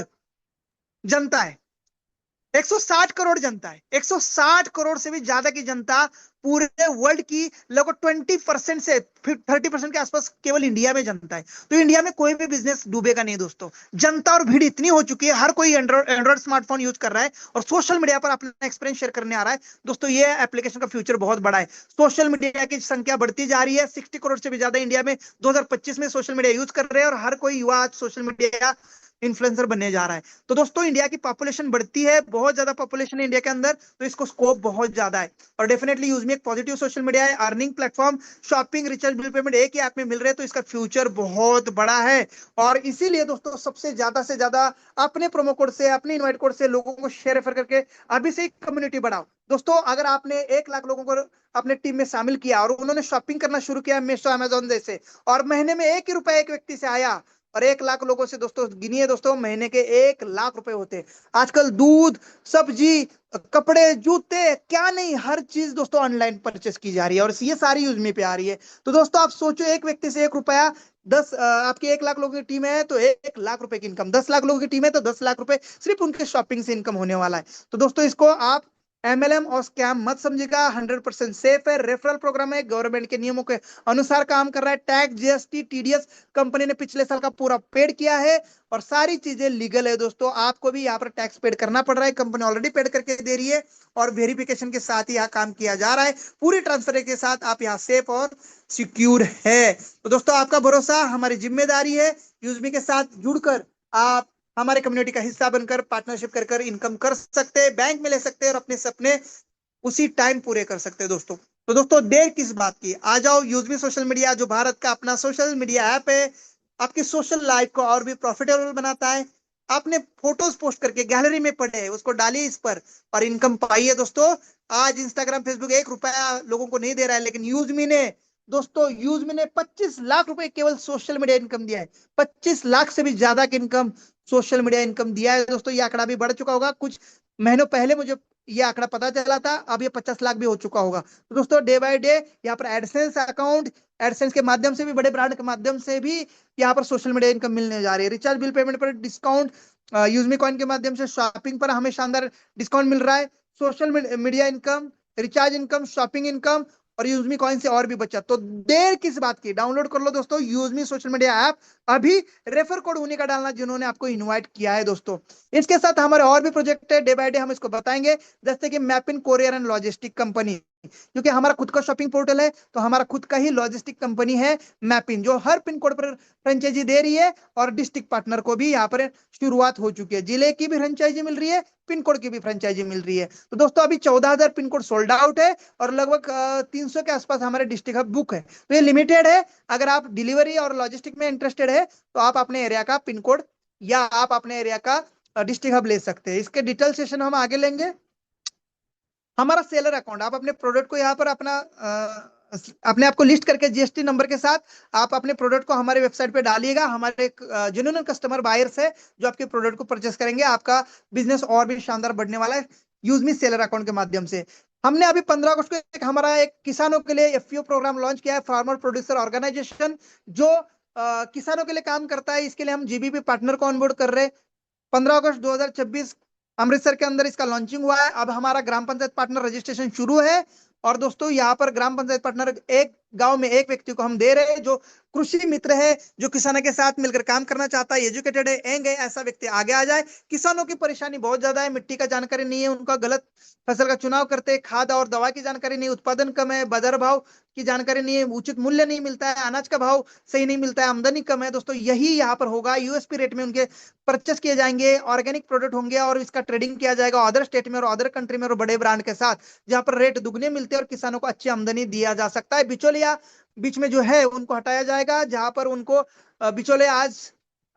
जनता है। 160 करोड़ जनता है, 160 करोड़ से भी ज्यादा की जनता पूरे वर्ल्ड की लगभग 20% से 30% के आसपास केवल इंडिया में जनता है। तो इंडिया में कोई भी बिजनेस डूबेगा नहीं दोस्तों। जनता और भीड़ इतनी हो चुकी है, हर कोई एंड्रॉइड स्मार्टफोन यूज कर रहा है और सोशल मीडिया पर अपना एक्सपीरियंस शेयर करने आ रहा है। दोस्तों ये एप्लीकेशन का फ्यूचर बहुत बड़ा है। सोशल मीडिया की संख्या बढ़ती जा रही है, 60 करोड़ से भी ज्यादा इंडिया में 2025 में सोशल मीडिया यूज कर रहे हैं और हर कोई युवा आज सोशल मीडिया इन्फ्लुएंसर बनने जा रहा है। तो दोस्तों इंडिया की पॉपुलेशन बढ़ती है, बहुत ज्यादा पॉपुलेशन है इंडिया के अंदर, तो इसको स्कोप बहुत ज्यादा है। और डेफिनेटली यूज में एक पॉजिटिव सोशल मीडिया है, earning platform, shopping, recharge, bill payment एक ही ऐप में मिल रहे हैं, तो इसका फ्यूचर बहुत बड़ा है। और इसीलिए दोस्तों सबसे ज्यादा अपने प्रोमो कोड से, अपने इनवाइट कोड से लोगों को शेयर रेफर करके अभी से कम्युनिटी बढ़ाओ। दोस्तों अगर आपने 1 लाख लोगों को अपने टीम में शामिल किया और उन्होंने शॉपिंग करना शुरू किया मीशो, अमेजोन जैसे, और महीने में 1 ही रुपया एक व्यक्ति से आया, और 1 लाख लोगों से दोस्तों गिनिए दोस्तों, महीने के 1 लाख रुपए होते हैं। आजकल दूध, सब्जी, कपड़े, जूते, क्या नहीं, हर चीज दोस्तों ऑनलाइन परचेस की जा रही है और ये सारी यूज में पे आ रही है। तो दोस्तों आप सोचो, एक व्यक्ति से 1 रुपया, 10 आपकी 1 लाख लोगों की टीम है तो 1 लाख रुपए की इनकम, 10 लाख लोगों की टीम है तो 10 लाख रुपए सिर्फ उनके शॉपिंग से इनकम होने वाला है। तो दोस्तों इसको आप एमएलएम और स्कैम मत समझिएगा, 100% सेफ है। रेफरल प्रोग्राम है, गवर्नमेंट के नियमों के अनुसार काम कर रहा है। टैक्स, जीएसटी, टीडीएस कंपनी ने पिछले साल का पूरा पेड किया है और सारी चीजें लीगल है दोस्तों। आपको भी यहाँ पर टैक्स पेड करना पड़ रहा है, कंपनी ऑलरेडी पेड करके दे रही है और वेरिफिकेशन के साथ ही यहाँ काम किया जा रहा है। पूरी ट्रांसपेरेंसी के साथ आप यहाँ सेफ और सिक्योर है। तो दोस्तों आपका भरोसा हमारी जिम्मेदारी है। यूजमी के साथ जुड़कर आप हमारे कम्युनिटी का हिस्सा बनकर पार्टनरशिप कर इनकम कर सकते हैं, बैंक में ले सकते हैं और अपने सपने उसी टाइम पूरे कर सकते हैं दोस्तों। तो दोस्तों देर किस बात की, आ जाओ। यूजमी सोशल मीडिया जो भारत का अपना सोशल मीडिया ऐप है, आपकी सोशल लाइफ को और भी प्रॉफिटेबल बनाता है। आपने फोटोज पोस्ट करके गैलरी में पड़े उसको डालिए इस पर और इनकम पाइए दोस्तों। आज इंस्टाग्राम, फेसबुक 1 रुपया लोगों को नहीं दे रहा है, लेकिन यूजमी ने दोस्तों 25 लाख रुपए केवल सोशल मीडिया इनकम दिया है। 25 लाख से भी ज्यादा की इनकम सोशल मीडिया इनकम दिया है दोस्तों। ये आंकड़ा भी बढ़ चुका होगा, कुछ महीनों पहले मुझे ये आंकड़ा पता चला था, अब ये 50 लाख भी हो चुका होगा। तो दोस्तों डे बाय डे यहाँ पर एडसेंस अकाउंट, एडसेंस के माध्यम से भी, बड़े ब्रांड के माध्यम से भी यहाँ पर सोशल मीडिया इनकम मिलने जा रही है। रिचार्ज, बिल पेमेंट पर डिस्काउंट, यूजमी कॉइन के माध्यम से शॉपिंग पर हमें शानदार डिस्काउंट मिल रहा है। Social media income, recharge income, shopping income और यूजमी कॉइन से और भी बचा। तो देर किस बात की, डाउनलोड कर लो दोस्तों यूजमी सोशल मीडिया ऐप अभी। रेफर कोड उन्हीं का डालना जिन्होंने आपको इनवाइट किया है दोस्तों। इसके साथ हमारे और भी प्रोजेक्ट है, डे बाय डे हम इसको बताएंगे, जैसे कि मैपिन कोरियर एंड लॉजिस्टिक कंपनी, क्योंकि हमारा खुद का शॉपिंग पोर्टल है तो हमारा खुद का ही लॉजिस्टिक कंपनी है मैपिन, जो हर पिन कोड पर फ्रेंचाइजी दे रही है और डिस्ट्रिक्ट पार्टनर को भी यहाँ पर शुरुआत हो चुकी है। जिले की भी फ्रेंचाइजी मिल रही है, पिन कोड की भी फ्रेंचाइजी मिल रही है। तो दोस्तों अभी 14,000 पिन कोड सोल्ड आउट है और लगभग 300 के आसपास हमारे डिस्ट्रिक्ट हब बुक है। तो ये लिमिटेड है, अगर आप डिलीवरी और लॉजिस्टिक में इंटरेस्टेड है तो आप अपने एरिया का पिन कोड या आप अपने एरिया का डिस्ट्रिक्ट हब ले सकते हैं। इसके डिटेल सेशन हम आगे लेंगे। हमारा सेलर अकाउंट, आप अपने प्रोडक्ट को यहाँ पर अपने आप को लिस्ट करके जीएसटी नंबर के साथ आप अपने प्रोडक्ट को हमारे वेबसाइट पे डालिएगा। हमारे जेन्युइन कस्टमर बायर्स है जो आपके प्रोडक्ट को परचेस करेंगे, आपका बिजनेस और भी शानदार बढ़ने वाला है यूजमी सेलर अकाउंट के माध्यम से। हमने अभी 15 अगस्त को हमारा एक किसानों के लिए एफपीओ प्रोग्राम लॉन्च किया है, फार्मर प्रोड्यूसर ऑर्गेनाइजेशन, जो किसानों के लिए काम करता है। इसके लिए हम जीबीपी पार्टनर को ऑनबोर्ड कर रहे हैं। 15 अगस्त 2026 अमृतसर के अंदर इसका लॉन्चिंग हुआ है। अब हमारा ग्राम पंचायत पार्टनर रजिस्ट्रेशन शुरू है और दोस्तों यहाँ पर ग्राम पंचायत पार्टनर एक गांव में एक व्यक्ति को हम दे रहे हैं जो कृषि मित्र है, जो किसानों के साथ मिलकर काम करना चाहता है, एजुकेटेड है, एंग है, ऐसा व्यक्ति आगे आ जाए। किसानों की परेशानी बहुत ज्यादा है, मिट्टी का जानकारी नहीं है, उनका गलत फसल का चुनाव करते हैं, खाद और दवा की जानकारी नहीं, उत्पादन कम है, बाजार भाव की जानकारी नहीं है, उचित मूल्य नहीं मिलता है, अनाज का भाव सही नहीं मिलता है, आमदनी कम है। दोस्तों यही यहाँ पर होगा, यूएसपी रेट में उनके परचेस किए जाएंगे, ऑर्गेनिक प्रोडक्ट होंगे और इसका ट्रेडिंग किया जाएगा अदर स्टेट में और अदर कंट्री में और बड़े ब्रांड के साथ, जहां पर रेट दुगने मिलते हैं और किसानों को अच्छी आमदनी दिया जा सकता है। बिचौलिया बीच में जो है उनको हटाया जाएगा, जहां पर उनको बिचौलिया आज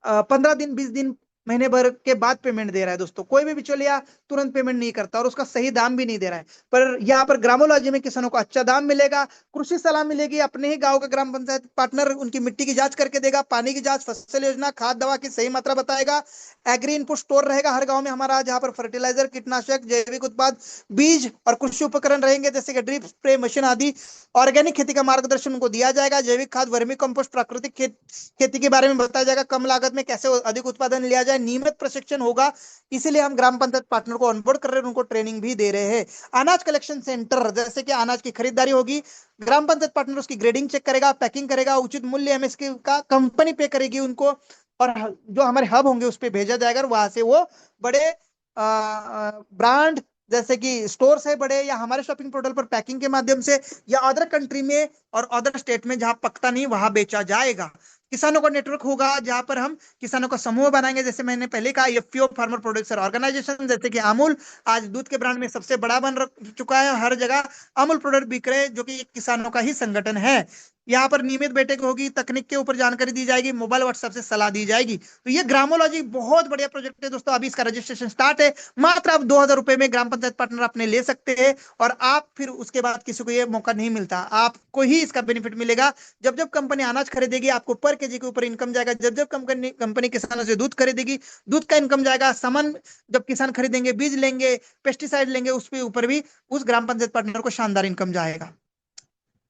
15 दिन 20 दिन महीने भर के बाद पेमेंट दे रहा है। दोस्तों कोई भी बिचौलिया तुरंत पेमेंट नहीं करता और उसका सही दाम भी नहीं दे रहा है, पर यहाँ पर ग्रामोलॉजी में किसानों को अच्छा दाम मिलेगा, कृषि सलाह मिलेगी, अपने ही गांव का ग्राम पंचायत पार्टनर उनकी मिट्टी की जांच करके देगा, पानी की जांच, फसल योजना, खाद दवा की सही मात्रा बताएगा, एग्री इनपुट स्टोर रहेगा हर गांव में हमारा, जहां पर फर्टिलाइजर, कीटनाशक, जैविक उत्पाद, बीज और कृषि उपकरण रहेंगे जैसे कि ड्रिप स्प्रे मशीन आदि। ऑर्गेनिक खेती का मार्गदर्शन उनको दिया जाएगा, जैविक खाद, वर्मी कंपोस्ट, प्राकृतिक खेती के बारे में बताया जाएगा, कम लागत में कैसे अधिक उत्पादन लिया जाए, नियमित प्रशिक्षण होगा, इसीलिए हम ग्राम पंचायत पार्टनर को ऑनबोर्ड कर रहे हैं, उनको ट्रेनिंग भी दे रहे हैं। अनाज कलेक्शन सेंटर, जैसे कि अनाज की खरीदारी होगी, ग्राम पंचायत पार्टनर उसकी ग्रेडिंग चेक करेगा, पैकिंग करेगा, उचित मूल्य एमएसपी का कंपनी पे करेगी उनको, और जो हमारे हब होंगे उस पर भेजा जाएगा, और वहां से वो बड़े ब्रांड जैसे कि स्टोर्स है बड़े, या हमारे शॉपिंग पोर्टल पर पैकिंग के माध्यम से, या अदर कंट्री में और अदर स्टेट में जहां पकता नहीं वहां बेचा जाएगा। किसानों का नेटवर्क होगा जहां पर हम किसानों का समूह बनाएंगे, जैसे मैंने पहले कहा एफपीओ, फार्मर प्रोड्यूसर ऑर्गेनाइजेशन, जैसे कि अमूल आज दूध के ब्रांड में सबसे बड़ा बन चुका है, हर जगह अमूल प्रोडक्ट बिक रहे हैं, जो कि किसानों का ही संगठन है। यहाँ पर नियमित बैठक होगी, तकनीक के ऊपर जानकारी दी जाएगी, मोबाइल व्हाट्सएप से सलाह दी जाएगी। तो ये ग्रामोलॉजी बहुत बढ़िया प्रोजेक्ट है दोस्तों। अभी इसका रजिस्ट्रेशन स्टार्ट है, मात्र आप 2000 रुपए में ग्राम पंचायत पार्टनर अपने ले सकते हैं, और आप फिर उसके बाद किसी को ये मौका नहीं मिलता, आपको ही इसका बेनिफिट मिलेगा। जब जब कंपनी अनाज खरीदेगी आपको पर केजी के ऊपर इनकम जाएगा, जब जब कंपनी किसानों से दूध खरीदेगी दूध का इनकम जाएगा, सामान जब किसान खरीदेंगे, बीज लेंगे, पेस्टिसाइड लेंगे, उस पे ऊपर भी उस ग्राम पंचायत पार्टनर को शानदार इनकम जाएगा।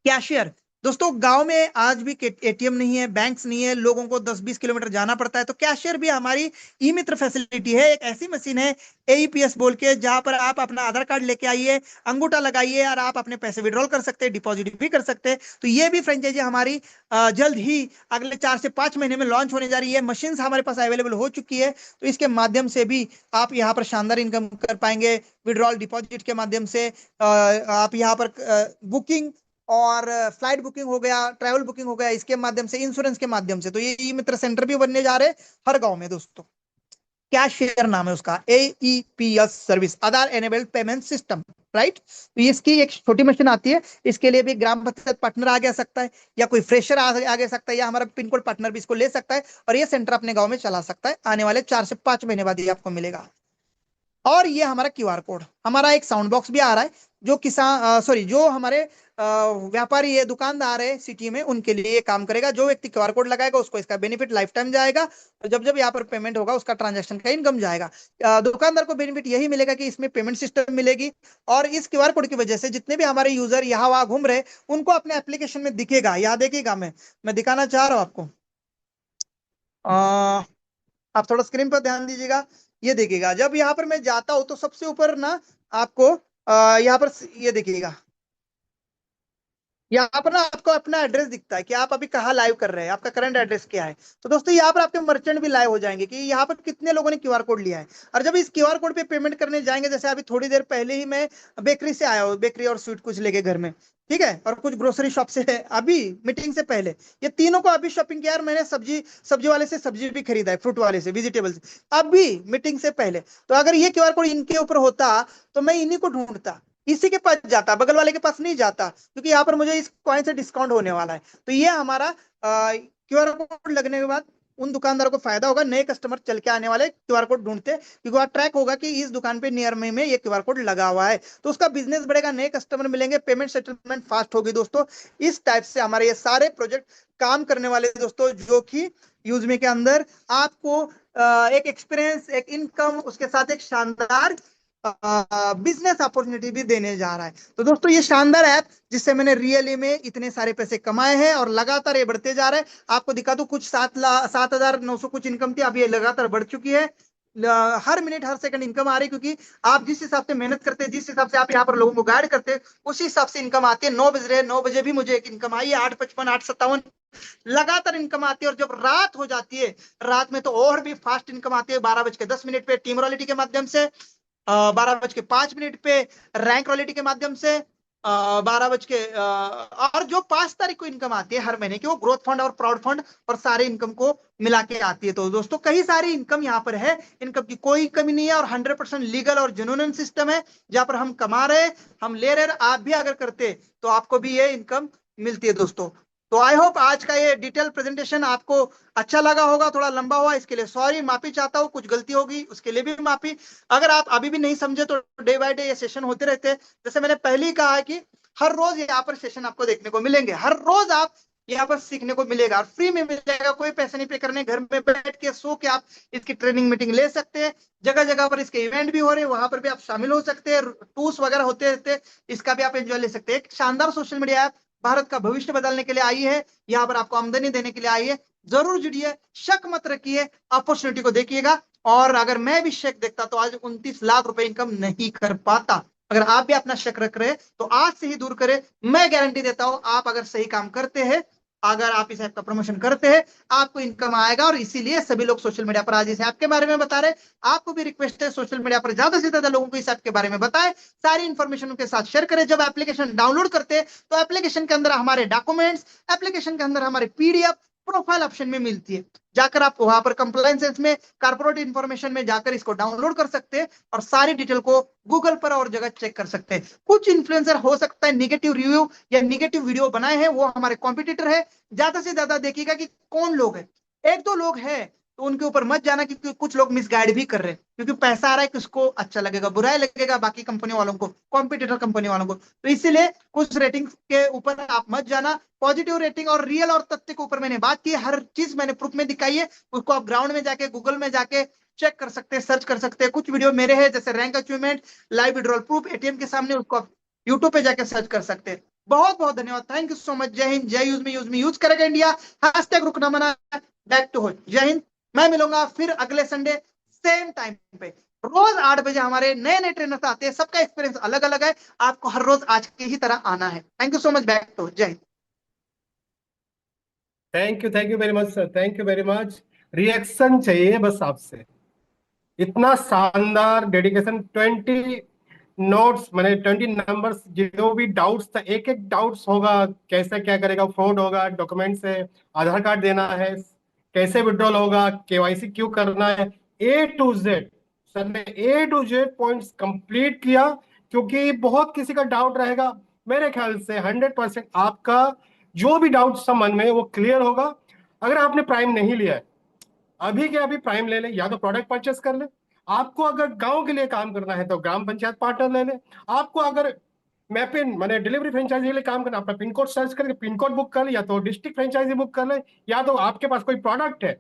कैशियर दोस्तों, गांव में आज भी एटीएम नहीं है, बैंक्स नहीं है, लोगों को 10-20 किलोमीटर जाना पड़ता है, तो कैशियर भी हमारी ई मित्र फैसिलिटी है। एक ऐसी मशीन है एईपीएस बोल के, जहां पर आप अपना आधार कार्ड लेके आइए, अंगूठा लगाइए, और आप अपने पैसे विड्रॉल कर सकते हैं, डिपॉजिट भी कर सकते हैं। तो ये भी फ्रेंचाइजी हमारी जल्द ही अगले 4 से 5 महीने में लॉन्च होने जा रही है। मशीन हमारे पास अवेलेबल हो चुकी है, तो इसके माध्यम से भी आप यहाँ पर शानदार इनकम कर पाएंगे। विड्रॉल डिपॉजिट के माध्यम से आप यहाँ पर बुकिंग और फ्लाइट बुकिंग हो गया, ट्रैवल बुकिंग हो गया, इसके माध्यम से, इंश्योरेंस के माध्यम से। तो ये ई मित्र सेंटर भी बनने जा रहे हैं हर गांव में दोस्तों। क्या शेयर नाम है उसका, एईपीएस सर्विस, आधार एनेबल्ड पेमेंट सिस्टम, राइट। तो इसकी एक छोटी मशीन आती है, इसके लिए भी ग्राम पंचायत पार्टनर आगे आ सकता है, या कोई फ्रेशर आगे आ सकता है, या हमारा पिन कोड पार्टनर भी इसको ले सकता है, और ये सेंटर अपने गांव में चला सकता है। आने वाले 4 से 5 महीने बाद ये आपको मिलेगा। और ये हमारा क्यूआर कोड, हमारा एक साउंड बॉक्स भी आ रहा है, जो जो हमारे व्यापारी है, दुकानदार है सिटी में, उनके लिए ये काम करेगा। जो व्यक्ति क्यूआर कोड लगाएगा उसको इसका बेनिफिट लाइफ टाइम जाएगा, तो जब जब यहाँ पर पेमेंट होगा उसका ट्रांजैक्शन का इनकम जाएगा। दुकानदार को बेनिफिट यही मिलेगा कि इसमें पेमेंट सिस्टम मिलेगी, और इस क्यूआर कोड की वजह से जितने भी हमारे यूजर यहाँ वहां घूम रहे उनको अपने एप्लीकेशन में दिखेगा। यहाँ देखिएगा, मैं दिखाना चाह रहा हूँ आपको, आप थोड़ा स्क्रीन पर ध्यान दीजिएगा। ये देखिएगा, जब यहाँ पर मैं जाता हूं तो सबसे ऊपर ना आपको यहाँ पर ये देखिएगा, यहाँ पर ना आपको अपना एड्रेस दिखता है कि आप अभी कहाँ लाइव कर रहे हैं, आपका करंट एड्रेस क्या है। तो दोस्तों यहाँ पर आपके मर्चेंट भी लाइव हो जाएंगे कि यहाँ पर कितने लोगों ने क्यूआर कोड लिया है। और जब इस क्यूआर कोड पे पेमेंट करने जाएंगे, जैसे अभी थोड़ी देर पहले ही मैं बेकरी से आया हूँ, बेकरी और स्वीट कुछ लेके घर में, ठीक है, और कुछ ग्रोसरी शॉप से अभी मीटिंग से पहले, ये तीनों को अभी शॉपिंग किया। मैंने सब्जी वाले से सब्जी भी खरीदा है, फ्रूट वाले से, वेजिटेबल से, अभी मीटिंग से पहले। तो अगर ये क्यूआर कोड इनके ऊपर होता तो मैं इन्हीं को ढूंढता, इसी के पास जाता, बगल वाले के पास नहीं जाता, क्योंकि यहाँ पर मुझे इस कॉइन से डिस्काउंट होने वाला है। तो ये हमारा क्यूआर कोड लगने के बाद उन दुकानदारों को फायदा होगा, नए कस्टमर चल के आने वाले क्यूआर कोड ढूंढते, क्योंकि वहां ट्रैक होगा कि इस दुकान पे नियर में ये क्यूआर कोड लगा हुआ है, तो उसका बिजनेस बढ़ेगा, नए कस्टमर मिलेंगे, पेमेंट सेटलमेंट फास्ट होगी दोस्तों। इस टाइप से हमारे ये सारे प्रोजेक्ट काम करने वाले दोस्तों, जो कि यूजमी के अंदर आपको एक एक्सपीरियंस, एक इनकम, उसके साथ एक शानदार बिजनेस अपॉर्चुनिटी भी देने जा रहा है। तो दोस्तों ये शानदार ऐप, जिससे मैंने रियली में इतने सारे पैसे कमाए हैं, और लगातार ये बढ़ते जा रहे हैं। आपको दिखा दूं, कुछ 7,900 कुछ इनकम थी, अब ये लगातार बढ़ चुकी है। हर मिनट हर सेकंड इनकम आ रही है, क्योंकि आप जिस हिसाब से मेहनत करते हैं, जिस हिसाब से आप यहाँ पर लोगों को गाइड करते हैं, उसी हिसाब से इनकम आती है। 9 बज रहे हैं, 9 बजे भी मुझे एक इनकम आई है, 8:55, 8:57 लगातार इनकम आती है। और जब रात हो जाती है, रात में तो और भी फास्ट इनकम आती है। 12:10 पे टीम रॉयल्टी के माध्यम से, 12:05 पे रैंक रॉयल्टी के माध्यम से, 12 और जो 5 तारीख को इनकम आती है हर महीने की, वो ग्रोथ फंड और प्राउड फंड और सारे इनकम को मिला के आती है। तो दोस्तों कई सारी इनकम यहाँ पर है, इनकम की कोई कमी नहीं है, और 100% लीगल और जेन्युइन सिस्टम है, जहां पर हम कमा रहे, हम ले रहे, आप भी अगर करते तो आपको भी ये इनकम मिलती है दोस्तों। तो आई होप आज का ये डिटेल प्रेजेंटेशन आपको अच्छा लगा होगा। थोड़ा लंबा हुआ, इसके लिए सॉरी, माफी चाहता हूँ, कुछ गलती होगी उसके लिए भी माफी। अगर आप अभी भी नहीं समझे तो डे बाय डे ये सेशन होते रहते हैं। जैसे मैंने पहले ही कहा है कि हर रोज यहाँ पर सेशन आपको देखने को मिलेंगे, हर रोज आप यहाँ पर सीखने को मिलेगा, और फ्री में मिल जाएगा, कोई पैसे नहीं पे करने, घर में बैठ के सो के आप इसकी ट्रेनिंग मीटिंग ले सकते हैं। जगह जगह पर इसके इवेंट भी हो रहे हैं, वहां पर भी आप शामिल हो सकते हैं, टूर्स वगैरह होते रहते हैं, इसका भी आप एंजॉय ले सकते हैं। एक शानदार सोशल मीडिया ऐप भारत का भविष्य बदलने के लिए आई है, यहाँ पर आपको आमदनी देने के लिए आई है। जरूर जुड़िए, शक मत रखिए, अपॉर्चुनिटी को देखिएगा। और अगर मैं भी शेक देखता तो आज 29 लाख रुपए इनकम नहीं कर पाता। अगर आप भी अपना शक रख रहे तो आज से ही दूर करें। मैं गारंटी देता हूं, आप अगर सही काम करते हैं, अगर आप इस ऐप का प्रमोशन करते हैं, आपको इनकम आएगा। और इसीलिए सभी लोग सोशल मीडिया पर आज इस ऐप के बारे में बता रहे। आपको भी रिक्वेस्ट है, सोशल मीडिया पर ज्यादा से ज्यादा लोगों को इस ऐप के बारे में बताएं, सारी इंफॉर्मेशन उनके साथ शेयर करें। जब एप्लीकेशन डाउनलोड करते हैं तो एप्लीकेशन के अंदर हमारे डॉक्यूमेंट्स, एप्लीकेशन के अंदर हमारे पीडीएफ प्रोफाइल ऑप्शन में मिलती है। जाकर आप वहां पर कंप्लायंसेस में, कारपोरेट इंफॉर्मेशन में जाकर इसको डाउनलोड कर सकते हैं और सारी डिटेल को गूगल पर और जगह चेक कर सकते हैं। कुछ इन्फ्लुएंसर हो सकता है निगेटिव रिव्यू या निगेटिव वीडियो बनाए हैं, वो हमारे कॉम्पिटिटर है। ज्यादा से ज्यादा देखिएगा कि कौन लोग है। एक दो लोग हैं तो उनके ऊपर मत जाना, क्योंकि कुछ लोग मिसगाइड भी कर रहे हैं, क्योंकि पैसा आ रहा है, किसको अच्छा लगेगा, बुरा लगेगा बाकी कंपनी वालों को, कॉम्पिटिटर कंपनी वालों को। तो इसीलिए कुछ रेटिंग के ऊपर आप मत जाना। पॉजिटिव रेटिंग और रियल और तथ्य के ऊपर मैंने बात की है, हर चीज मैंने प्रूफ में दिखाई है। उसको आप ग्राउंड में जाके, गूगल में जाके चेक कर सकते हैं, सर्च कर सकते हैं। कुछ वीडियो मेरे हैं, जैसे rank achievement, live withdrawal proof ATM के सामने, उसको आप यूट्यूब पे जाके सर्च कर सकते हैं। बहुत बहुत धन्यवाद, थैंक यू सो मच। जय हिंद, जय यूज मी यूज करेगा इंडिया, हैशटैग रुकना मना, बैक टू होल्ड। जय हिंद। मैं मिलूंगा फिर अगले संडे सेम टाइम पे। रोज 8 बजे हमारे नए नए ट्रेनर्स आते हैं, सबका एक्सपीरियंस अलग अलग है। आपको हर रोज आज की ही तरह आना है। Thank you so much, back to. जय हिंद। Thank you very much sir, thank you very much. Reaction चाहिए बस आपसे, इतना शानदार डेडिकेशन। 20 नोट्स, मैंने 20 नंबर्स, जो भी डाउट्स था, एक एक डाउट्स होगा, कैसे क्या करेगा, फ्रॉड होगा, डॉक्यूमेंट से आधार कार्ड देना है, कैसे विड्रॉल होगा, केवाईसी क्यों करना है, A to Z सर ने A to Z points complete किया। क्योंकि बहुत किसी का डाउट रहेगा, मेरे ख्याल से 100% आपका जो भी डाउट था मन में वो क्लियर होगा। अगर आपने प्राइम नहीं लिया है, अभी के अभी प्राइम ले लें, या तो प्रोडक्ट परचेस कर ले। आपको अगर गांव के लिए काम करना है तो ग्राम पंचायत पार्टनर ले ले। आपको अगर मैपिंग मैंने डिलीवरी फ्रेंचाइजी के लिए काम करना, अपना पिन कोड सर्च करके पिन कोड बुक कर ले, या तो डिस्ट्रिक्ट फ्रेंचाइजी बुक कर ले, या तो आपके पास कोई प्रोडक्ट है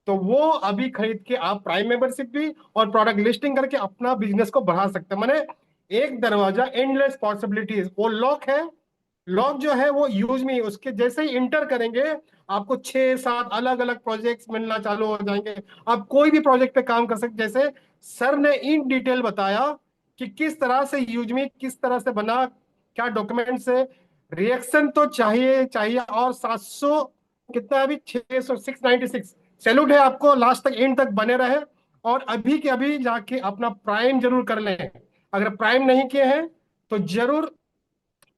तो वो अभी खरीद के आप प्राइम मेंबरशिप भी और प्रोडक्ट लिस्टिंग करके अपना बिजनेस को बढ़ा सकते हैं। मैंने एक दरवाजा, एंडलेस पॉसिबिलिटीज, वो लॉक है। लॉक जो है वो यूज मी, उसके जैसे ही इंटर करेंगे आपको 6-7 अलग अलग प्रोजेक्ट्स मिलना चालू हो जाएंगे। आप कोई भी प्रोजेक्ट पे काम कर सकते, जैसे सर ने इन डिटेल बताया कि किस तरह से यूज मी किस तरह से बना, क्या डॉक्यूमेंट है। रिएक्शन तो चाहिए चाहिए। और 700 कितना, अभी 600, 696। सैल्यूट है आपको, लास्ट तक एंड तक बने रहे। और अभी के अभी जाके अपना प्राइम जरूर कर लें। अगर प्राइम नहीं किए हैं तो जरूर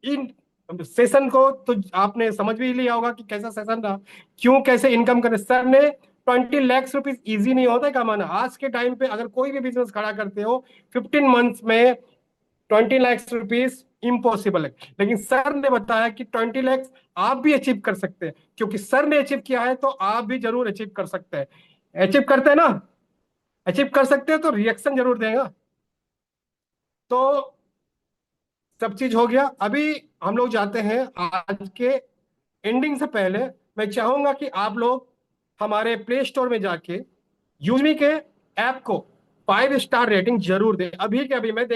इन सेशन को तो आपने समझ भी लिया होगा कि कैसा सेशन रहा, क्यों कैसे इनकम करें। सर ने 20 लाख रुपीज इजी नहीं होता है कमाना। आज के टाइम पे अगर कोई भी बिजनेस खड़ा करते हो 15 मंथ्स में 20 लाख रुपीज इम्पॉसिबल है। लेकिन सर ने बताया कि 20 लाख आप भी अचीव कर सकते हैं। क्योंकि सर ने अचीव किया है तो आप भी जरूर अचीव कर सकते हैं। अचीव करते हैं ना, अचीव कर सकते हो तो रिएक्शन जरूर देगा। तो सब चीज हो गया। अभी हम लोग जाते हैं आज के एंडिंग से पहले। मैं चाहूंगा कि आप लोग हमारे प्ले स्टोर में जाके यूजमी के ऐप को 5 स्टार रेटिंग जरूर दें। अभी के अभी मैं देख